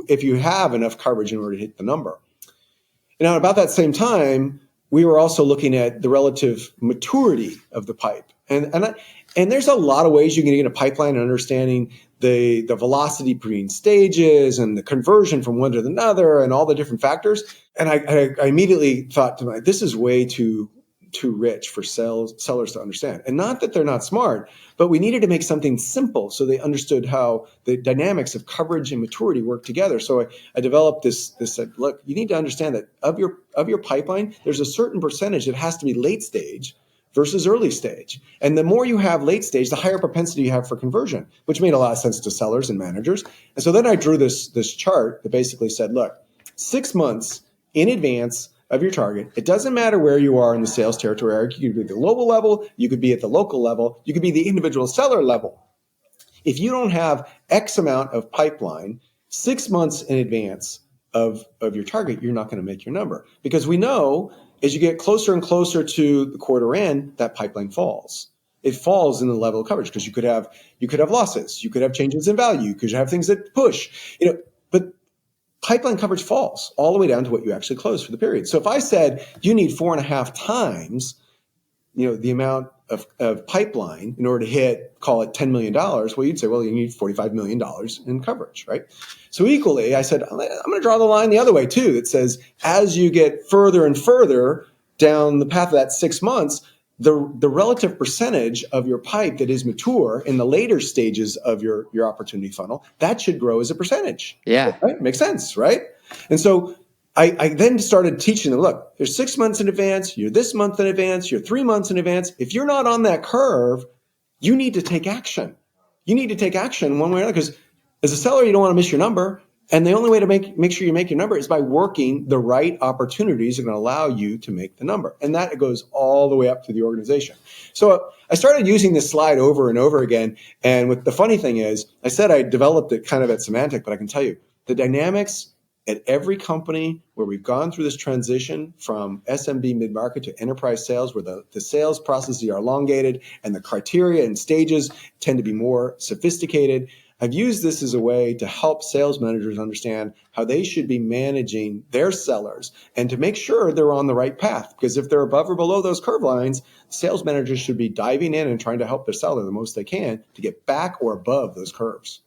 A: if you have enough coverage in order to hit the number. And at about that same time, we were also looking at the relative maturity of the pipe. And there's a lot of ways you can get a pipeline and understanding the velocity between stages and the conversion from one to another and all the different factors. And I immediately thought to myself, this is way too rich for sellers to understand. And not that they're not smart, but we needed to make something simple so they understood how the dynamics of coverage and maturity work together. So I developed this said, look, you need to understand that of your pipeline, there's a certain percentage that has to be late stage versus early stage. And the more you have late stage, the higher propensity you have for conversion, which made a lot of sense to sellers and managers. And so then I drew this chart that basically said, look, 6 months in advance of your target, it doesn't matter where you are in the sales territory. You could be at the global level, you could be at the local level, you could be the individual seller level. If you don't have X amount of pipeline 6 months in advance of your target, you're not going to make your number. Because we know as you get closer and closer to the quarter end, that pipeline falls. It falls in the level of coverage because you could have losses, you could have changes in value, you could have things that push, but pipeline coverage falls all the way down to what you actually close for the period. So if I said you need 4.5 times the amount of pipeline in order to hit, call it $10 million, well, you'd say, well, you need $45 million in coverage, right? So equally, I said, I'm going to draw the line the other way too. That says, as you get further and further down the path of that 6 months, the relative percentage of your pipe that is mature in the later stages of your opportunity funnel, that should grow as a percentage.
B: Yeah.
A: Right? Makes sense, right? And so I then started teaching them, look, there's 6 months in advance, you're this month in advance, you're 3 months in advance. If you're not on that curve, you need to take action. You need to take action one way or another, because as a seller, you don't want to miss your number. And the only way to make sure you make your number is by working the right opportunities that are going to allow you to make the number. And that goes all the way up to the organization. So I started using this slide over and over again. And the funny thing is, I said I developed it kind of at Symantec, but I can tell you the dynamics at every company where we've gone through this transition from SMB mid-market to enterprise sales, where the sales processes are elongated and the criteria and stages tend to be more sophisticated, I've used this as a way to help sales managers understand how they should be managing their sellers and to make sure they're on the right path. Because if they're above or below those curve lines, sales managers should be diving in and trying to help their seller the most they can to get back or above those curves.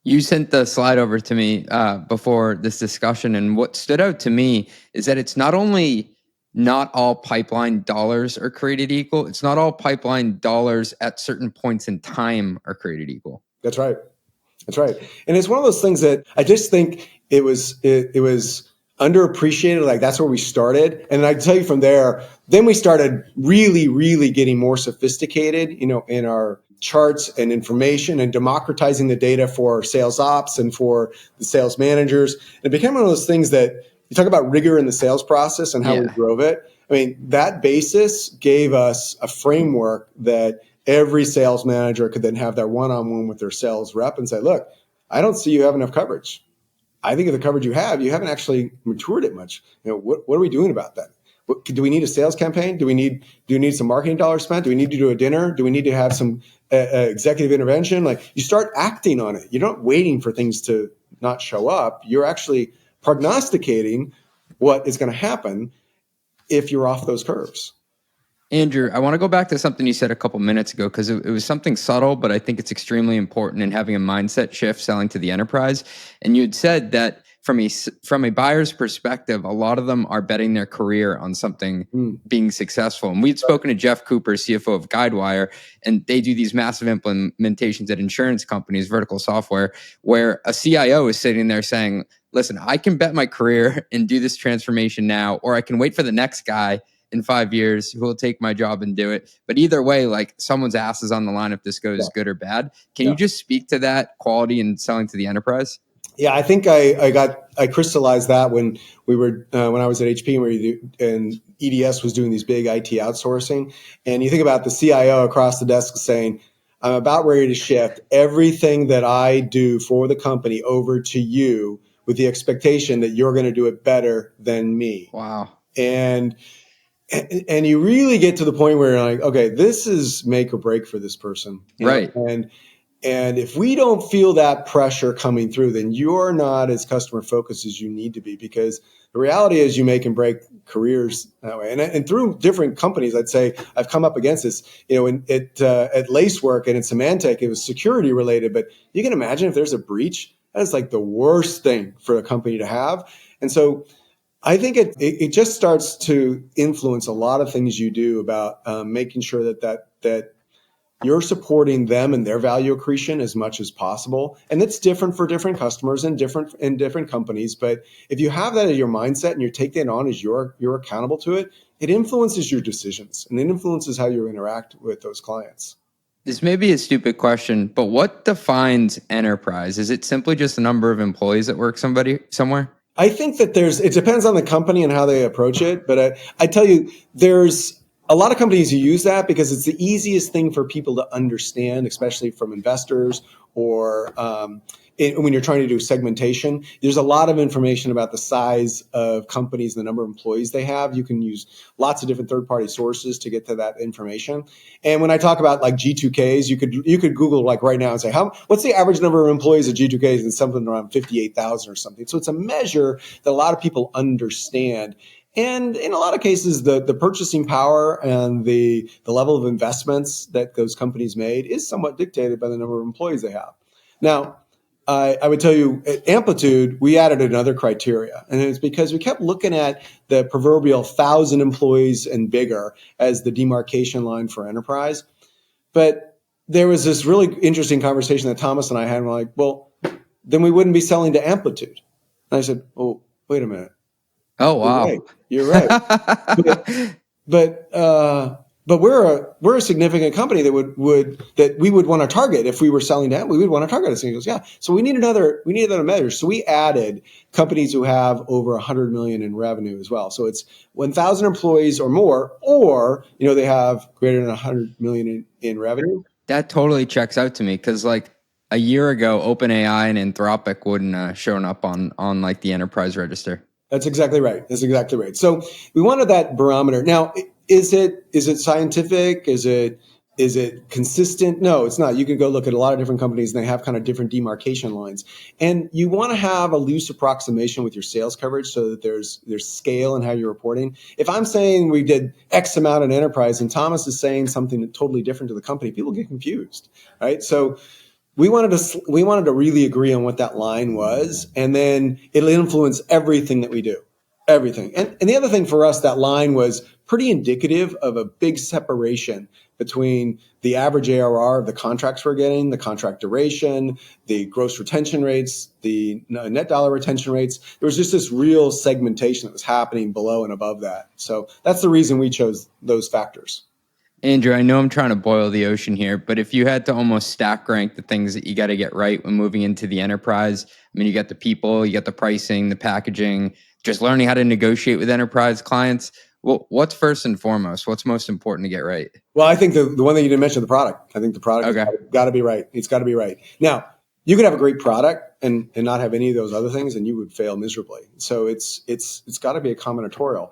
B: You sent the slide over to me before this discussion, and what stood out to me is that it's not only not all pipeline dollars are created equal, it's not all pipeline dollars at certain points in time are created equal.
A: That's right. That's right. And it's one of those things that I just think it was underappreciated. Like, that's where we started. And I can tell you from there, then we started really, really getting more sophisticated, in our charts and information and democratizing the data for sales ops and for the sales managers. It became one of those things that you talk about rigor in the sales process and how we drove it. I mean, that basis gave us a framework that every sales manager could then have that one-on-one with their sales rep and say, look, I don't see you have enough coverage. I think of the coverage you haven't actually matured it much. What are we doing about that? Do we need a sales campaign? Do we need some marketing dollars spent? Do we need to do a dinner? Do we need to have some executive intervention? Like, you start acting on it. You're not waiting for things to not show up. You're actually prognosticating what is going to happen if you're off those curves.
B: Andrew, I want to go back to something you said a couple minutes ago, because it was something subtle, but I think it's extremely important in having a mindset shift selling to the enterprise. And you had said that from a buyer's perspective, a lot of them are betting their career on something being successful. And we'd spoken to Jeff Cooper, CFO of Guidewire, and they do these massive implementations at insurance companies, vertical software, where a CIO is sitting there saying, listen, I can bet my career and do this transformation now, or I can wait for the next guy in 5 years who will take my job and do it. But either way, like, someone's ass is on the line if this goes good or bad. Can you just speak to that quality in selling to the enterprise?
A: Yeah, I think I crystallized that when we were when I was at HP and EDS was doing these big IT outsourcing. And you think about the CIO across the desk saying, I'm about ready to shift everything that I do for the company over to you with the expectation that you're going to do it better than me.
B: Wow.
A: And you really get to the point where you're like, okay, this is make or break for this person.
B: Right.
A: And if we don't feel that pressure coming through, then you're not as customer focused as you need to be, because the reality is you make and break careers that way. And through different companies, I'd say I've come up against this. At Lacework and in Symantec, it was security related, but you can imagine if there's a breach, that's like the worst thing for a company to have. And so I think it just starts to influence a lot of things you do about making sure that you're supporting them and their value accretion as much as possible. And it's different for different customers and different companies. But if you have that as your mindset and you take that on as you're accountable to it, it influences your decisions and it influences how you interact with those clients.
B: This may be a stupid question, but what defines enterprise? Is it simply just the number of employees that work somewhere?
A: I think that it depends on the company and how they approach it. But I tell you, there's a lot of companies who use that because it's the easiest thing for people to understand, especially from investors or when you're trying to do segmentation. There's a lot of information about the size of companies and the number of employees they have. You can use lots of different third-party sources to get to that information. And when I talk about like G2Ks, you could Google like right now and say, what's the average number of employees at G2Ks? It's something around 58,000 or something. So it's a measure that a lot of people understand. And in a lot of cases, the purchasing power and the level of investments that those companies made is somewhat dictated by the number of employees they have. Now, I would tell you at Amplitude, we added another criteria, and it's because we kept looking at the proverbial 1,000 employees and bigger as the demarcation line for enterprise. But there was this really interesting conversation that Thomas and I had, and we're like, well, then we wouldn't be selling to Amplitude. And I said, oh, wait a minute.
B: Oh, wow.
A: You're right. But we're a significant company that we would want to target if we were selling to them. We would want to target us. And he goes, yeah. So we need another measure. So we added companies who have over 100 million in revenue as well. So it's 1,000 employees or more, or they have greater than 100 million in revenue.
B: That totally checks out to me, because like a year ago, OpenAI and Anthropic wouldn't shown up on like the enterprise register.
A: That's exactly right. So we wanted that barometer. Now, is it scientific? Is it consistent? No, it's not. You can go look at a lot of different companies, and they have kind of different demarcation lines. And you want to have a loose approximation with your sales coverage so that there's scale in how you're reporting. If I'm saying we did X amount in enterprise and Thomas is saying something totally different to the company, people get confused, right? So we wanted to really agree on what that line was, and then it'll influence everything that we do, everything. And the other thing for us, that line was pretty indicative of a big separation between the average ARR of the contracts we're getting, the contract duration, the gross retention rates, the net dollar retention rates. There was just this real segmentation that was happening below and above that. So that's the reason we chose those factors.
B: Andrew, I know I'm trying to boil the ocean here, but if you had to almost stack rank the things that you got to get right when moving into the enterprise, I mean, you got the people, you got the pricing, the packaging, just learning how to negotiate with enterprise clients. Well, what's first and foremost? What's most important to get right?
A: Well, I think the one thing you didn't mention, the product. I think the product has got to be right. It's got to be right. Now, you could have a great product and not have any of those other things, and you would fail miserably. So it's got to be a combinatorial.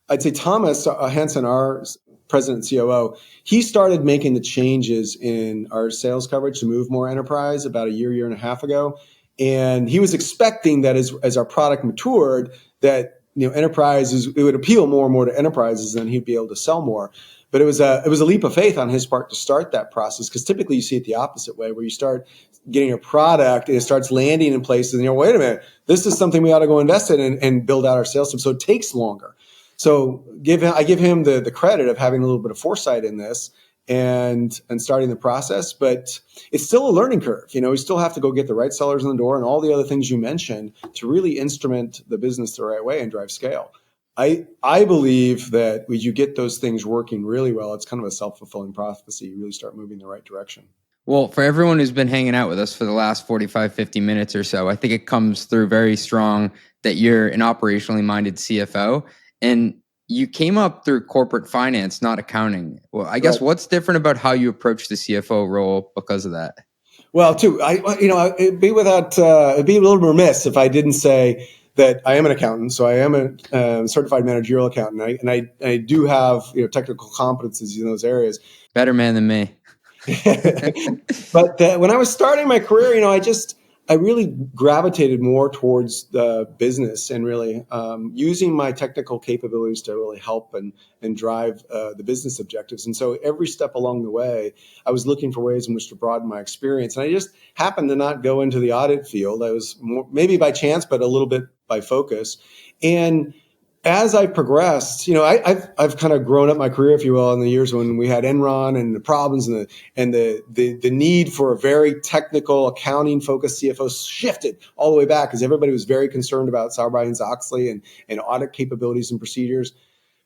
A: I'd say Thomas Hansen, our president and COO, he started making the changes in our sales coverage to move more enterprise about a year and a half ago. And he was expecting that as our product matured, that enterprises, it would appeal more and more to enterprises, and he'd be able to sell more. But it was a leap of faith on his part to start that process, because typically you see it the opposite way, where you start getting a product and it starts landing in places, and wait a minute, this is something we ought to go invest in and build out our sales team. So it takes longer. So I give him the credit of having a little bit of foresight in this and starting the process, but it's still a learning curve. We still have to go get the right sellers in the door and all the other things you mentioned to really instrument the business the right way and drive scale. I believe that when you get those things working really well, it's kind of a self-fulfilling prophecy. You really start moving in the right direction.
B: Well, for everyone who's been hanging out with us for the last 45, 50 minutes or so, I think it comes through very strong that you're an operationally minded CFO. And you came up through corporate finance, not accounting. Well, I guess what's different about how you approach the CFO role because of that?
A: Well, too, it'd be a little remiss if I didn't say that I am an accountant. So I am a certified managerial accountant, and I do have technical competencies in those areas.
B: Better man than me.
A: But when I was starting my career, I really gravitated more towards the business and really using my technical capabilities to really help and drive the business objectives. And so every step along the way, I was looking for ways in which to broaden my experience. And I just happened to not go into the audit field. I was maybe by chance, but a little bit by focus. And as I progressed, I've kind of grown up my career, if you will, in the years when we had Enron and the problems and the need for a very technical accounting focused CFO shifted all the way back, because everybody was very concerned about Sarbanes-Oxley and audit capabilities and procedures.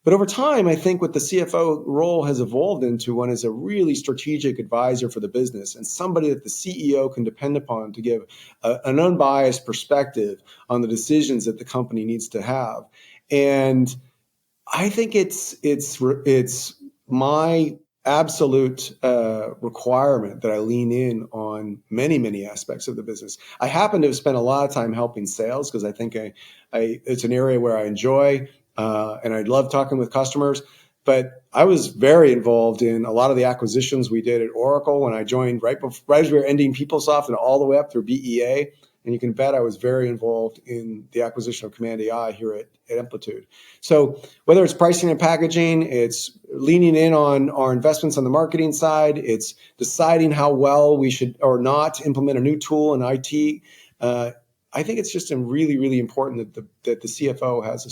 A: But over time, I think what the CFO role has evolved into one is a really strategic advisor for the business and somebody that the CEO can depend upon to give an unbiased perspective on the decisions that the company needs to have. And I think it's my absolute requirement that I lean in on many, many aspects of the business. I happen to have spent a lot of time helping sales because I think it's an area where I enjoy and I love talking with customers. But I was very involved in a lot of the acquisitions we did at Oracle when I joined right as we were ending PeopleSoft and all the way up through BEA. And you can bet I was very involved in the acquisition of Command AI here at Amplitude. So whether it's pricing and packaging, it's leaning in on our investments on the marketing side, it's deciding how well we should or not implement a new tool in IT. I think it's just really, really important that the CFO has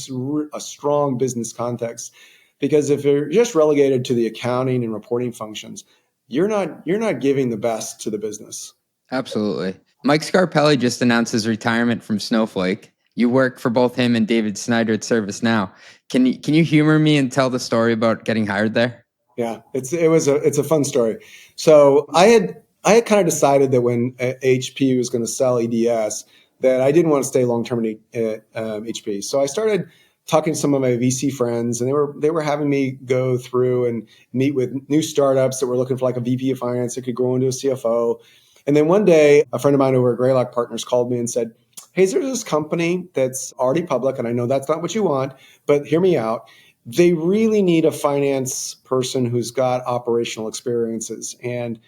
A: a strong business context, because if you're just relegated to the accounting and reporting functions, you're not giving the best to the business.
B: Absolutely. Mike Scarpelli just announced his retirement from Snowflake. You work for both him and David Schneider at ServiceNow. Can you humor me and tell the story about getting hired there?
A: Yeah, it's a fun story. So I had kind of decided that when HP was going to sell EDS, that I didn't want to stay long term at HP. So I started talking to some of my VC friends, and they were having me go through and meet with new startups that were looking for like a VP of finance that could grow into a CFO. And then one day, a friend of mine over at Greylock Partners called me and said, "Hey, there's this company that's already public, and I know that's not what you want, but hear me out. They really need a finance person who's got operational experiences, and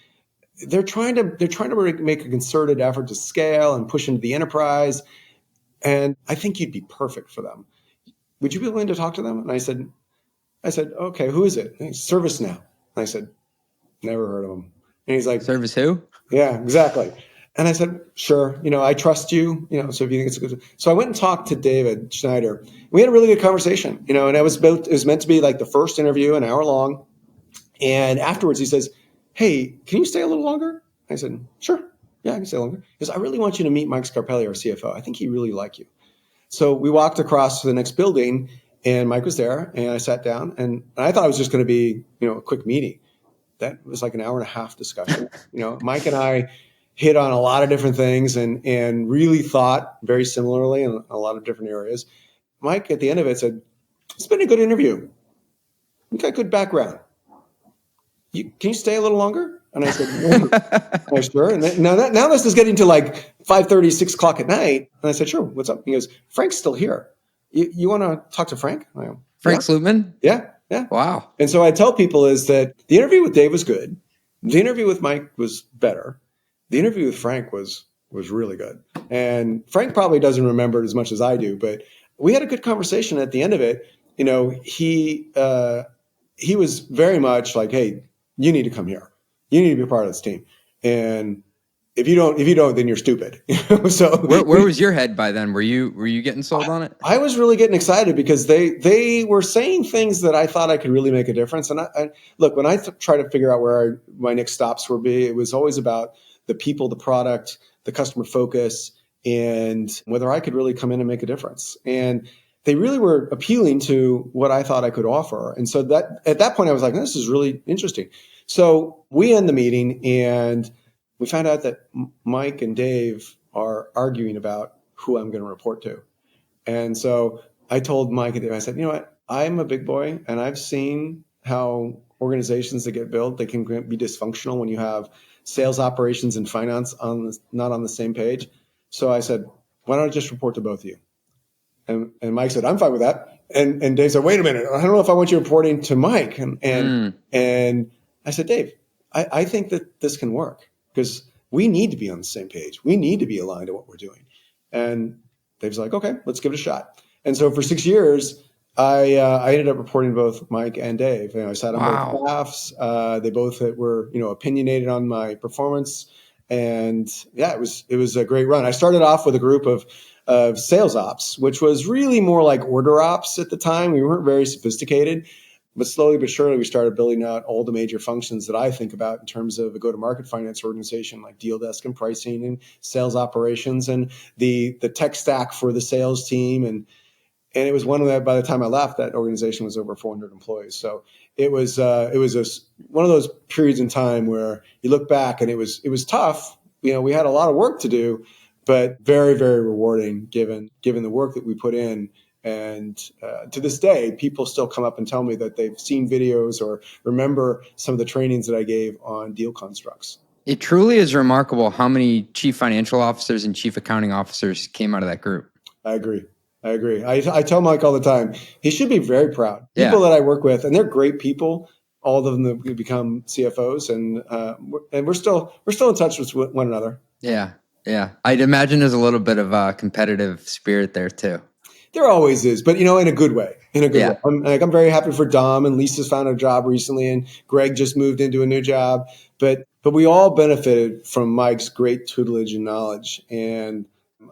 A: they're trying to make a concerted effort to scale and push into the enterprise. And I think you'd be perfect for them. Would you be willing to talk to them?" And I said, "Okay, who is it?" And he's, "ServiceNow." And I said, "Never heard of them." And he's like,
B: "Service who?"
A: Yeah, exactly. And I said, "Sure, I trust you, so if you think it's a good." So I went and talked to David Schneider. We had a really good conversation, and it was meant to be like the first interview, an hour long. And afterwards he says, "Hey, can you stay a little longer?" I said, "Sure. Yeah, I can stay longer." He goes, "I really want you to meet Mike Scarpelli, our CFO. I think he really like you." So we walked across to the next building, and Mike was there, and I sat down, and I thought it was just going to be, a quick meeting. That was like an hour and a half discussion. Mike and I hit on a lot of different things and really thought very similarly in a lot of different areas. Mike, at the end of it, said, "It's been a good interview. You got good background. Can you stay a little longer?" And I said, "Oh, sure." And now this is getting to like 5:30, 6 o'clock at night. And I said, "Sure, what's up?" He goes, "Frank's still here. You want to talk to Frank?" I go,
B: Frank Slootman?
A: Yeah.
B: Wow.
A: And so I tell people is that the interview with Dave was good. The interview with Mike was better. The interview with Frank was really good. And Frank probably doesn't remember it as much as I do, but we had a good conversation at the end of it. He was very much like, "Hey, you need to come here. You need to be a part of this team. And if you don't, then you're stupid." So
B: where was your head by then? Were you getting sold on it?
A: I was really getting excited because they were saying things that I thought I could really make a difference. And I look, when I try to figure out where my next stops would be, it was always about the people, the product, the customer focus, and whether I could really come in and make a difference. And they really were appealing to what I thought I could offer. And so that at that point, I was like, "This is really interesting." So we end the meeting, and we found out that Mike and Dave are arguing about who I'm going to report to. And so I told Mike and Dave, I said, "You know what? I'm a big boy, and I've seen how organizations that get built, they can be dysfunctional when you have sales, operations, and finance not on the same page." So I said, "Why don't I just report to both of you?" And Mike said, "I'm fine with that." And Dave said, "Wait a minute. I don't know if I want you reporting to Mike." And I said, "Dave, I think that this can work because we need to be on the same page. We need to be aligned to what we're doing." And Dave's like, "Okay, let's give it a shot." And so for 6 years, I ended up reporting to both Mike and Dave. I sat on both staffs. They both were, opinionated on my performance. And yeah, it was a great run. I started off with a group of sales ops, which was really more like order ops at the time. We weren't very sophisticated, but slowly but surely we started building out all the major functions that I think about in terms of a go-to-market finance organization, like deal desk and pricing and sales operations and the tech stack for the sales team. And it was one of that. By the time I left, that organization was over 400 employees. So it was one of those periods in time where you look back and it was tough. We had a lot of work to do, but very, very rewarding given the work that we put in. And to this day, people still come up and tell me that they've seen videos or remember some of the trainings that I gave on deal constructs.
B: It truly is remarkable how many chief financial officers and chief accounting officers came out of that group.
A: I agree. I tell Mike all the time, he should be very proud. People that I work with, and they're great people, all of them that become CFOs, and we're still in touch with one another.
B: Yeah. Yeah. I'd imagine there's a little bit of a competitive spirit there too.
A: There always is, but in a good way. In a good way.
B: Yeah.
A: I'm very happy for Dom, and Lisa's found a job recently, and Greg just moved into a new job. But we all benefited from Mike's great tutelage and knowledge, and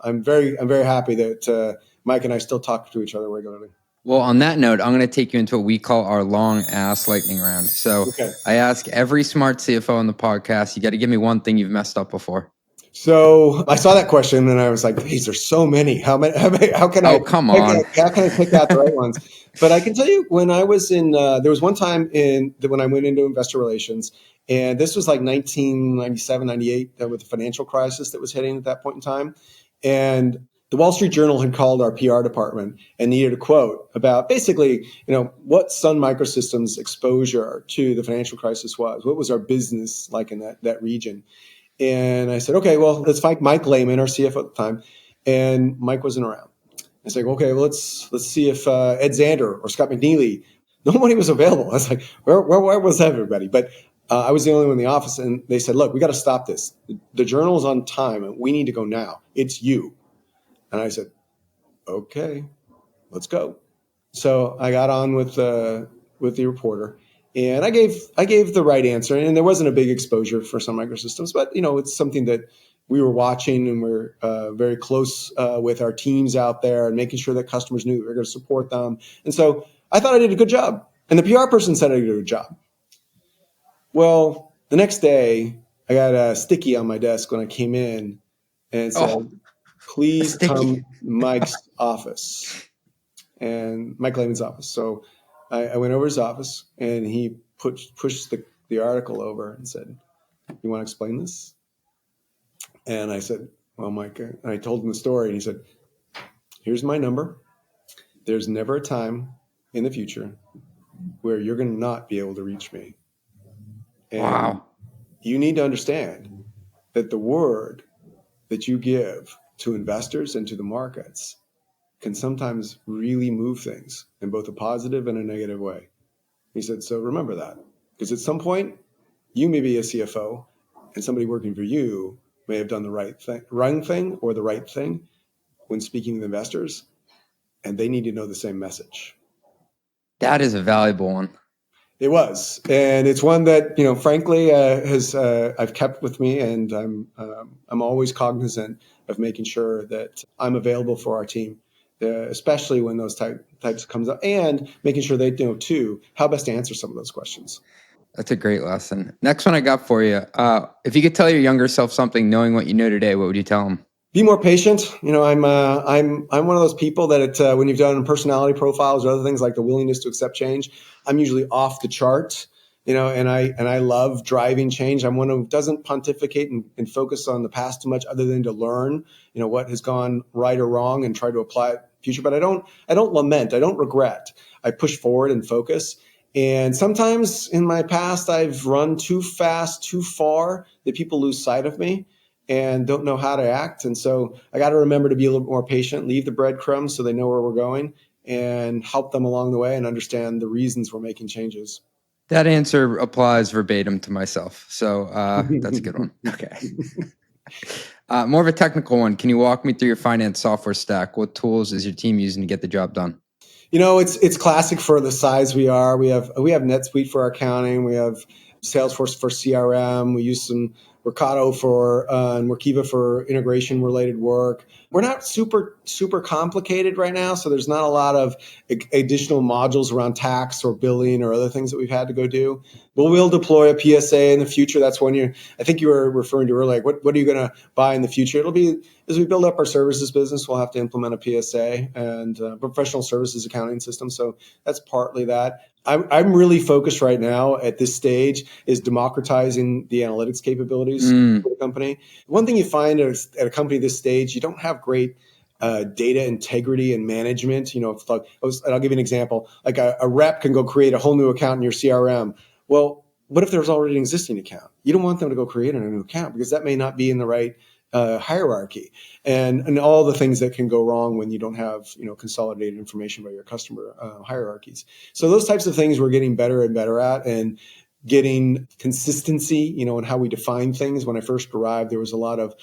A: I'm very happy that Mike and I still talk to each other regularly.
B: Well, on that note, I'm going to take you into what we call our long ass lightning round. So
A: Okay.
B: I ask every smart CFO on the podcast, you got to give me one thing you've messed up before.
A: So I saw that question and I was like, geez, there's so many. How can I?
B: Oh, come on.
A: How can I pick out the right ones? But I can tell you, when I was in, there was one time when I went into investor relations, and this was like 1997, 98, with the financial crisis that was hitting at that point in time. And the Wall Street Journal had called our PR department and needed a quote about basically, what Sun Microsystems' exposure to the financial crisis was. What was our business like in that region? And I said, okay, well, let's find Mike Lehman, our CFO at the time. And Mike wasn't around. I said, okay, well, let's see if Ed Zander or Scott McNeely. Nobody was available. I was like, where was everybody? But I was the only one in the office. And they said, look, we got to stop this. The journal's on time and we need to go now. It's you. And I said, okay, let's go. So I got on with the reporter. And I gave the right answer, and there wasn't a big exposure for Sun Microsystems, but it's something that we were watching, and we're very close with our teams out there and making sure that customers knew we were going to support them. And so I thought I did a good job, and the PR person said I did a good job. Well, the next day I got a sticky on my desk when I came in, and it said, "Please come to Mike's office," and Mike Lehman's office. So I went over his office, and he pushed the article over and said, "You want to explain this?" And I said, "Well, Mike," and I told him the story, and he said, "Here's my number. There's never a time in the future where you're going to not be able to reach me. And
B: wow.
A: You need to understand that the word that you give to investors and to the markets can sometimes really move things in both a positive and a negative way." He said, "So remember that, because at some point you may be a CFO and somebody working for you may have done the wrong thing or the right thing when speaking to investors, and they need to know the same message."
B: That is a valuable one.
A: It was, and it's one that frankly, I've kept with me, and I'm always cognizant of making sure that I'm available for our team, especially when those types comes up, and making sure they know too how best to answer some of those questions.
B: That's a great lesson. Next one I got for you. If you could tell your younger self something, knowing what you know today, what would you tell him?
A: Be more patient. I'm one of those people that when you've done personality profiles or other things like the willingness to accept change, I'm usually off the chart. And I love driving change. I'm one who doesn't pontificate and focus on the past too much, other than to learn, what has gone right or wrong and try to apply it in the future. But I don't lament. I don't regret. I push forward and focus. And sometimes in my past, I've run too fast, too far, that people lose sight of me and don't know how to act. And so I got to remember to be a little bit more patient, leave the breadcrumbs so they know where we're going, and help them along the way and understand the reasons we're making changes.
B: That answer applies verbatim to myself. So that's a good one. Okay. More of a technical one. Can you walk me through your finance software stack? What tools is your team using to get the job done?
A: It's classic for the size we are. We have NetSuite for our accounting. We have Salesforce for CRM. We use some Ricardo and Workiva for integration related work. We're not super complicated right now, so there's not a lot of additional modules around tax or billing or other things that we've had to go do. We'll deploy a PSA in the future. That's when I think you were referring to earlier, like what are you going to buy in the future? It'll be, as we build up our services business, we'll have to implement a PSA and professional services accounting system. So that's partly that. I'm really focused right now at this stage is democratizing the analytics capabilities for the company. One thing you find at a company this stage, you don't have great data integrity and management. I'll give you an example. Like a rep can go create a whole new account in your CRM. Well, what if there's already an existing account? You don't want them to go create a new account because that may not be in the right hierarchy and all the things that can go wrong when you don't have consolidated information about your customer hierarchies. So those types of things we're getting better and better at, and getting consistency in how we define things. When I first arrived, there was a lot of,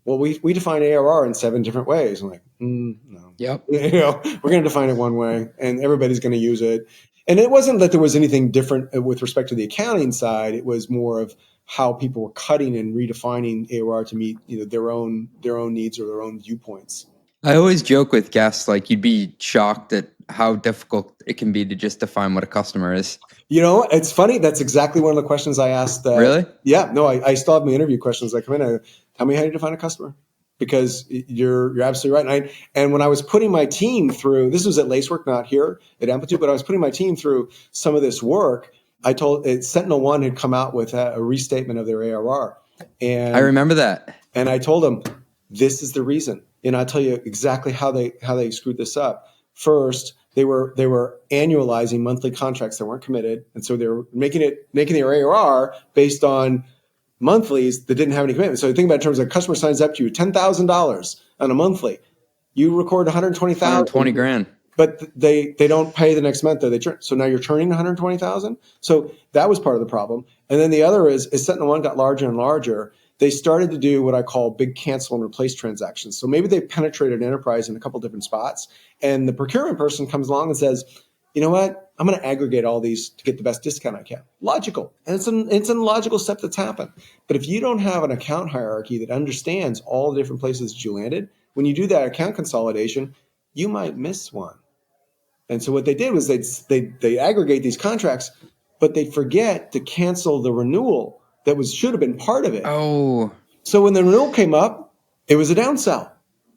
A: well, we define ARR in 7 different ways. I'm like, no.
B: Yep.
A: We're going to define it one way, and everybody's going to use it. And it wasn't that there was anything different with respect to the accounting side. It was more of how people were cutting and redefining ARR to meet their own needs or their own viewpoints.
B: I always joke with guests, like, you'd be shocked at how difficult it can be to just define what a customer is.
A: It's funny. That's exactly one of the questions I asked.
B: Really?
A: Yeah. No, I still have my interview questions. I come in, tell me how you define a customer, because you're absolutely right. And when I was putting my team through, this was at Lacework, not here at Amplitude, but I was putting my team through some of this work. I told SentinelOne had come out with a restatement of their ARR. And
B: I remember that.
A: And I told them, this is the reason. And I'll tell you exactly how they screwed this up. First, they were annualizing monthly contracts that weren't committed. And so they were making their ARR based on monthlies that didn't have any commitment. So think about it in terms of a customer signs up to you $10,000 on a monthly. You record 120,000.
B: 120 grand.
A: But they don't pay the next month. So now you're turning 120,000. So that was part of the problem. And then the other is SentinelOne got larger and larger. They started to do what I call big cancel and replace transactions. So maybe they penetrated enterprise in a couple different spots, and the procurement person comes along and says, you know what? I'm going to aggregate all these to get the best discount I can. Logical. And it's a logical step that's happened. But if you don't have an account hierarchy that understands all the different places that you landed, when you do that account consolidation, you might miss one. And so what they did was they aggregate these contracts, but they forget to cancel the renewal that should have been part of it.
B: Oh.
A: So when the renewal came up, it was a downsell,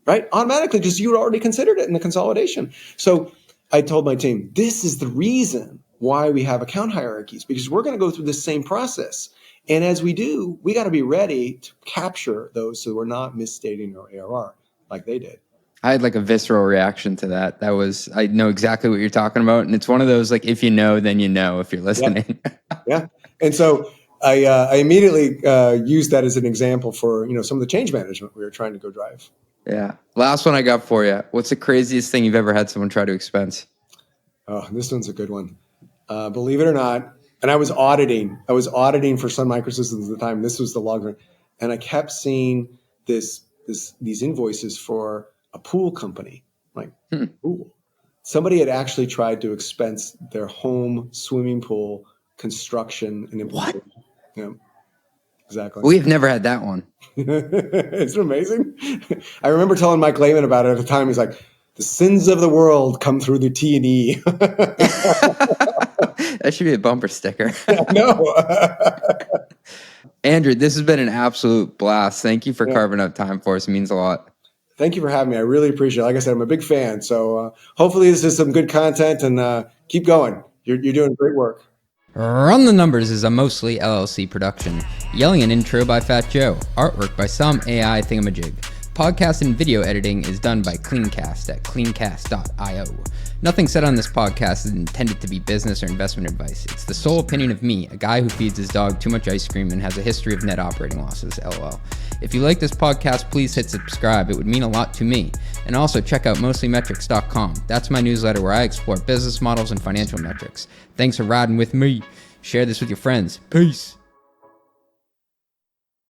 A: right? Automatically, just you had already considered it in the consolidation. So I told my team, this is the reason why we have account hierarchies, because we're going to go through the same process. And as we do, we got to be ready to capture those so we're not misstating our ARR like they did.
B: I had like a visceral reaction to that. I know exactly what you're talking about. And it's one of those, like, if you know, then you know, if you're listening.
A: Yeah. And so I immediately used that as an example for, some of the change management we were trying to go drive.
B: Yeah. Last one I got for you. What's the craziest thing you've ever had someone try to expense?
A: Oh, this one's a good one. Believe it or not. And I was auditing for Sun Microsystems at the time. This was the log run. And I kept seeing these invoices for a pool company. Like, pool. Somebody had actually tried to expense their home swimming pool construction and implementation. What? Yeah, exactly.
B: We've never had that one.
A: It's amazing. I remember telling Mike Lehman about it at the time. He's like, the sins of the world come through the T&E.
B: That should be a bumper sticker.
A: No.
B: Andrew, this has been an absolute blast. Thank you for carving out time for us. It means a lot.
A: Thank you for having me. I really appreciate it. Like I said, I'm a big fan. So hopefully this is some good content, and keep going. You're doing great work.
B: Run the Numbers is a mostly LLC production. Yelling an intro by Fat Joe. Artwork by some AI thingamajig. Podcast and video editing is done by Cleancast at cleancast.io. Nothing said on this podcast is intended to be business or investment advice. It's the sole opinion of me, a guy who feeds his dog too much ice cream and has a history of net operating losses, LOL. If you like this podcast, please hit subscribe. It would mean a lot to me. And also check out mostlymetrics.com. That's my newsletter where I explore business models and financial metrics. Thanks for riding with me. Share this with your friends. Peace.